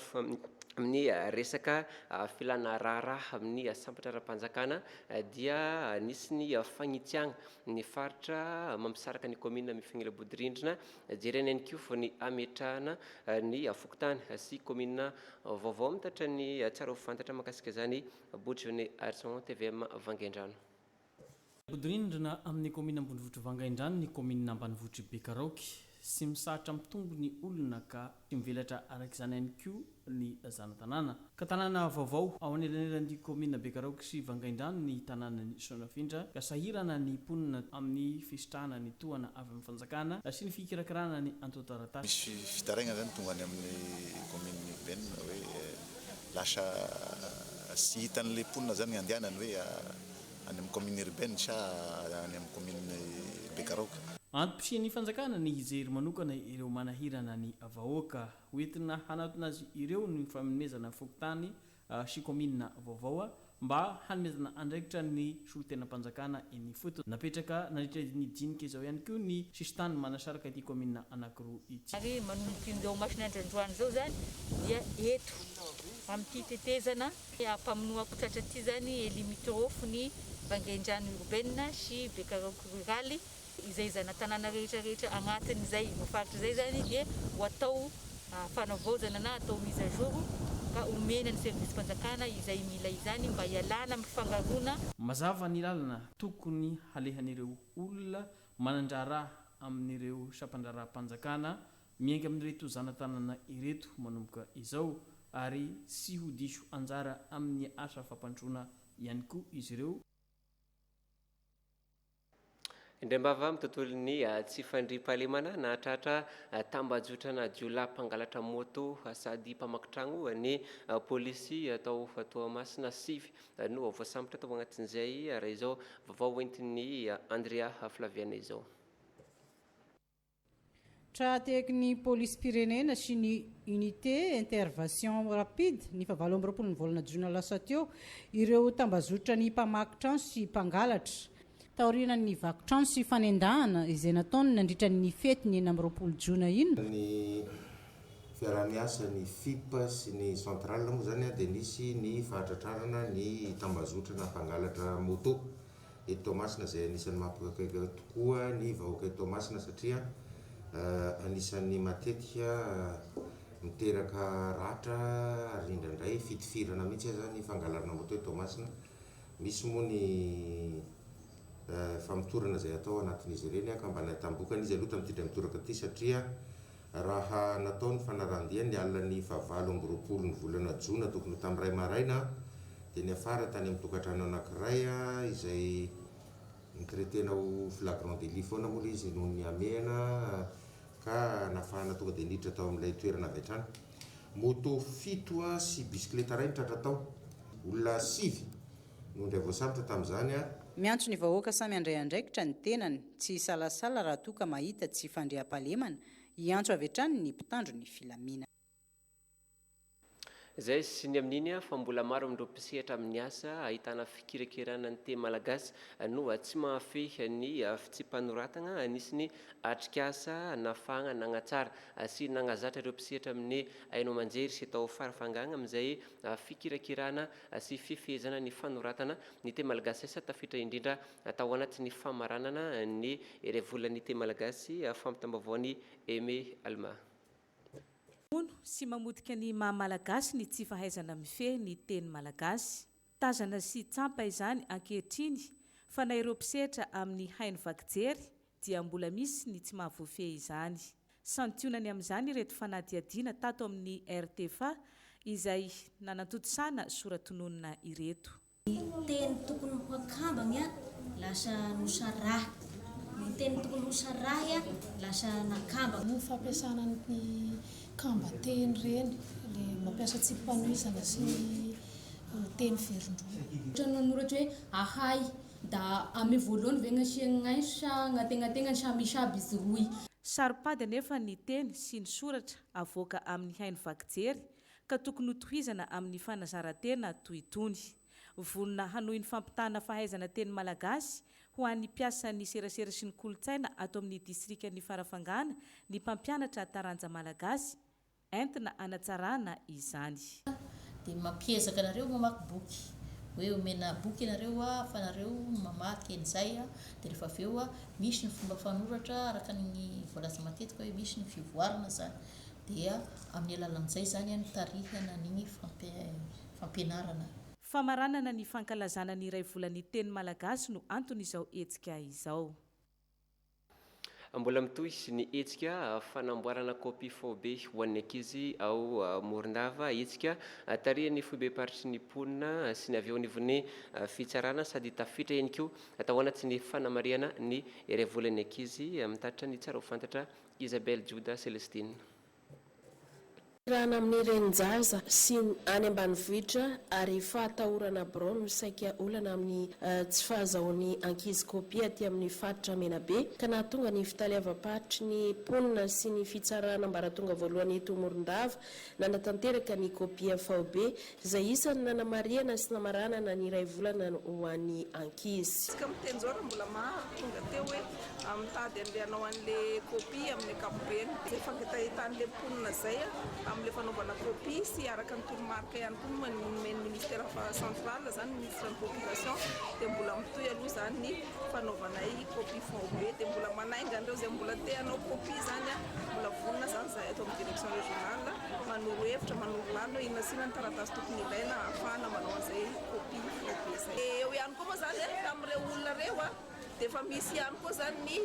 amin'ny resaka filana raharaha amin'ny sambatra ara-panjakana dia nisy ny fagnitiagna ny faritra mampisaraka ny commune Mifanila Bodirindrina jereny ihany koa ny ametrahana ny fokotany sy commune vaovao mitatra ny tsara ho fantatra mahakasika zany Bodirindrina Arson TVM vangain-drano. Bodirindrina amin'ny commune ambonivohitra vangain-drano ny commune ambanivohitra Bekaroky sy misahatra mitombo ny olona ka sy mivelatra arak'izany ihany koa ny zana-tanàna ka tanàna vaovao ao anelanelan'ny commune Bekaroky sy vangain-drano ny tanàna ny Sonafindra ka sahirana ny mponina amin'ny fisitrahana ny tohana avy amin'ny fanjakana sy ny fikirakirana ny atotan-taratasy. Misy fitaraigna zany tonga any amin'ny commune urbaine hoe lasa sy hitan'ilay mponina zany andehanany hoe any amin'ny commune urbaine sa any amin'ny commune Bekaroky. Antom-pisian'ny fanjakana ny hijery manokana ireo manahirana ny vahoaka hoentina hanatona azy ireo ny fanomezana fokotany sy commune vaovao mba hanomezana andraikitra ny solon-tenam-panjakana eny foto napetraka nandritra ny dinika izao ihany koa ny sistany manasaraka ity commune anankiroa ity. Ary manomboka indreo masinandro-androany zao zany dia eto amin'ity tetezana ampamonoako tratra ity zany elimitropy ny vangain-drano urbaine sy Bekaroky ruraly izay zana-tanàna rehetrarehetra agnatin'izay mafaritra izay zany dia ho atao fanavaozana na atao mise à jour ka omena ny service-panjakana izay mila izany mba hialana amin'ny fangarona. Mazava ny lalana tokony halehan'ireo olona manandraraha amin'ireo sampandraraha-panjakana miainga amin'ireto zana-tanàna ireto manomboka izao ary sy ho diso anjara amin'ny asa fampandroana ihany koa izy ireo. Indrembava amin'ny tontolon'ny tsy fandriam-pahalemana nahatratra tambajotrana jiolahy mpangalatra moto sady mpamakitragno ny pôlisy atao Toamasina sivy no voasambotra tao agnatin'izay raha izao vaovao entin'ny Andrea Flaviana izao. Trateky ny pôlisy pirenena sy ny unité intervention rapide ny fa 20 ny volana jona lasa teo ireo tambazotra ny mpamakitrano sy mpangalatra taorina ny vakitrano sy fanendahana izay nataony nandritra ny fety ny 20 jona iny. Ny fiaramiasa ny FIP sy ny central moa zany dia nisy ny fahatratrarana ny tambazotra na mpangalatra moto eto Toamasina izay anisan'ny mampakaiky tokoa ny vahoaka eto Toamasina satria anisan'ny matetika miteraka ratra ary indraindray fitifirana mihitsy zany fangalarana moto eto Toamasina. Misy moa ny famitorana izay atao anatin'izy ireny ka mba nahitambokana izy aloha tamin'ity mitoraka ity satria raha natao ny fanarandia ny alina ny 29 ny volana jona tokony tamin'ny ray maraina dia ny afara tany amin'ny tokantrano anankiray izay nitretenao flagrant délit foana moa izy noho ny amehana ka nafahana tonga dia niditra tao amin'ilay toerana avy hatrany. Moto 7 sy bisikileta ray nitratra tao olona 5 no ndray voasambotra tamin'izany miantso ny vahoaka samy andray andraikitra ny tenany tsy salasala raha toa ka mahita tsy fandriam-pahalemana iantso avy hatrany ny mpitandro ny filamina. Zay sy ny amin'iny fa mbola maro amin'ireo mpisehatra amin'ny asa ahitana fikirakirana ny teny malagasy no tsy mahafy ny fitsipanoratana anisy atrikasa nafagna nagnatsara sy nagnazatra ireo mpisehatra amin'ny haino manjery sy atao farafangana amin'izay fikirakirana sy fifehezana ny fanoratana ny teny malagasy sa tafitra indrindra atao anaty ny famaranana ny revolan'ny teny malagasy fampitambavaony Aimé Alma. Sy mamodika ny maha-malagasy ny tsy fahaizana mifehy ny teny malagasy. Tazana sy tsampa izany ankehitriny fa na ireo mpisehatra amin'ny haino vakijery dia mbola misy ny tsy mahavoafehy izany. Santionany amin'izany ireto fanadihadiana tato amin'ny RTFA izay nanatotosana soratononina ireto. Ny teny tokony ho akambagna lasa nosaraha. Ny teny tokony ho saraha lasa nakamba. Ny fampiasana ny kamba-teny reny le mampiasa tsipanoisana sy teny verindrona. Trano noratra hoe ahay da ame voalohany ve gnasiagna sa gnategnategna samisy izy roy. Saripady anefa ny teny sy ny soratra avoaka amin'ny haino vakijery ka tokony hotohizana amin'ny fanazarantena toy itony. Vonona hanohy ny fampitana fahaizana teny malagasy ho an'ny mpiasa ny serasera sy ny kolotsaina ato amin'ny distrikany Farafangana ny mpampianatra taranja malagasy entina anatsarana izany. Dia mampiezaka nareo mamaky boky hoe omena boky nareo fa nareo mamaky an'izay dia rehefa avy eo misy ny fomba fanoratra araka ny voalaza matetika hoe misy ny fivoarana zany dia amin'ny alalan'izay zany ny tarihana n'igny fampianarana. Famaranana ny fankalazana ny iray volan'ny teny malagasy no antony izao hetsika izao. Mbola mitohy ny hetsika fanamboarana kopy fobe ho an'ny ankizy ao Morondava hetsika tarihany foibe paritry ny ponina sy ny avy eo anivon'ny fitsarana sady tafitra ihany koa atao anaty ny fanamariana ny iray volan'ny ankizy mitatitra ny tsara ho fantatra Isabelle Juda Celestine. Rana amin'ny renjaza sy any ambanivohitra ary fahatahorana bro no saika olana amin'ny tsy fahazahoan'ny ankizy kopia aty amin'ny faritra Menabe ka nahatonga ny fitaliavam-paritry ny ponina sy ny fitsarana ambaratonga voalohany eto Morondava nanatanteraka ny kopia VB izay isany nanamariana sy namaranana ny iray volana ho an'ny ankizy. Ka mitenjora mbola maro tonga teo hoe mitady andehanao an'le kopia amin'ny ankapobeny dia fankitahitan'le ponina zay amin'le fanaovana kopia sy araka ny toromarika ihany koa nomeny ministère central zany ministre de population dia mbola mitoy aloha zany ny fanaovanay kopia VB dia mbola manainga andreo zay mbola te hanao kopia zany mbola vonona zany zahay ato amin'ny direction régionale manoro hevitra manoro lany hoe inona sina ny taratasy tokony ilaina ahafahana manao an'izay kopia VB zay. Eo ihany koa moa zany tamin'ireo olona reo dia efa misy ihany koa zany ny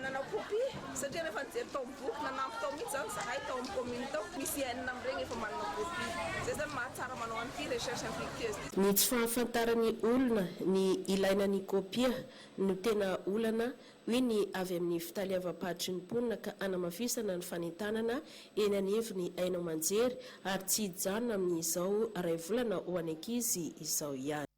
manana kopia satria rehefa nijery tao amin'ny boky nanampy tao mihitsy zany zahay tao amin'ny commune tao misy enina amin'ireny efa manana kopia zay zany mahatsara manao an'ity recherche infructueuse ny tsy fahafantarany olona ny ilaina ny kopia no tena olana hoy ny avy amin'ny fitaliavam-padritry ny mponina ka anamafisana ny fanentanana eny anivony ainao manjery ary tsy hijanona amin'izao ray volana ho any ankizy izao ihany.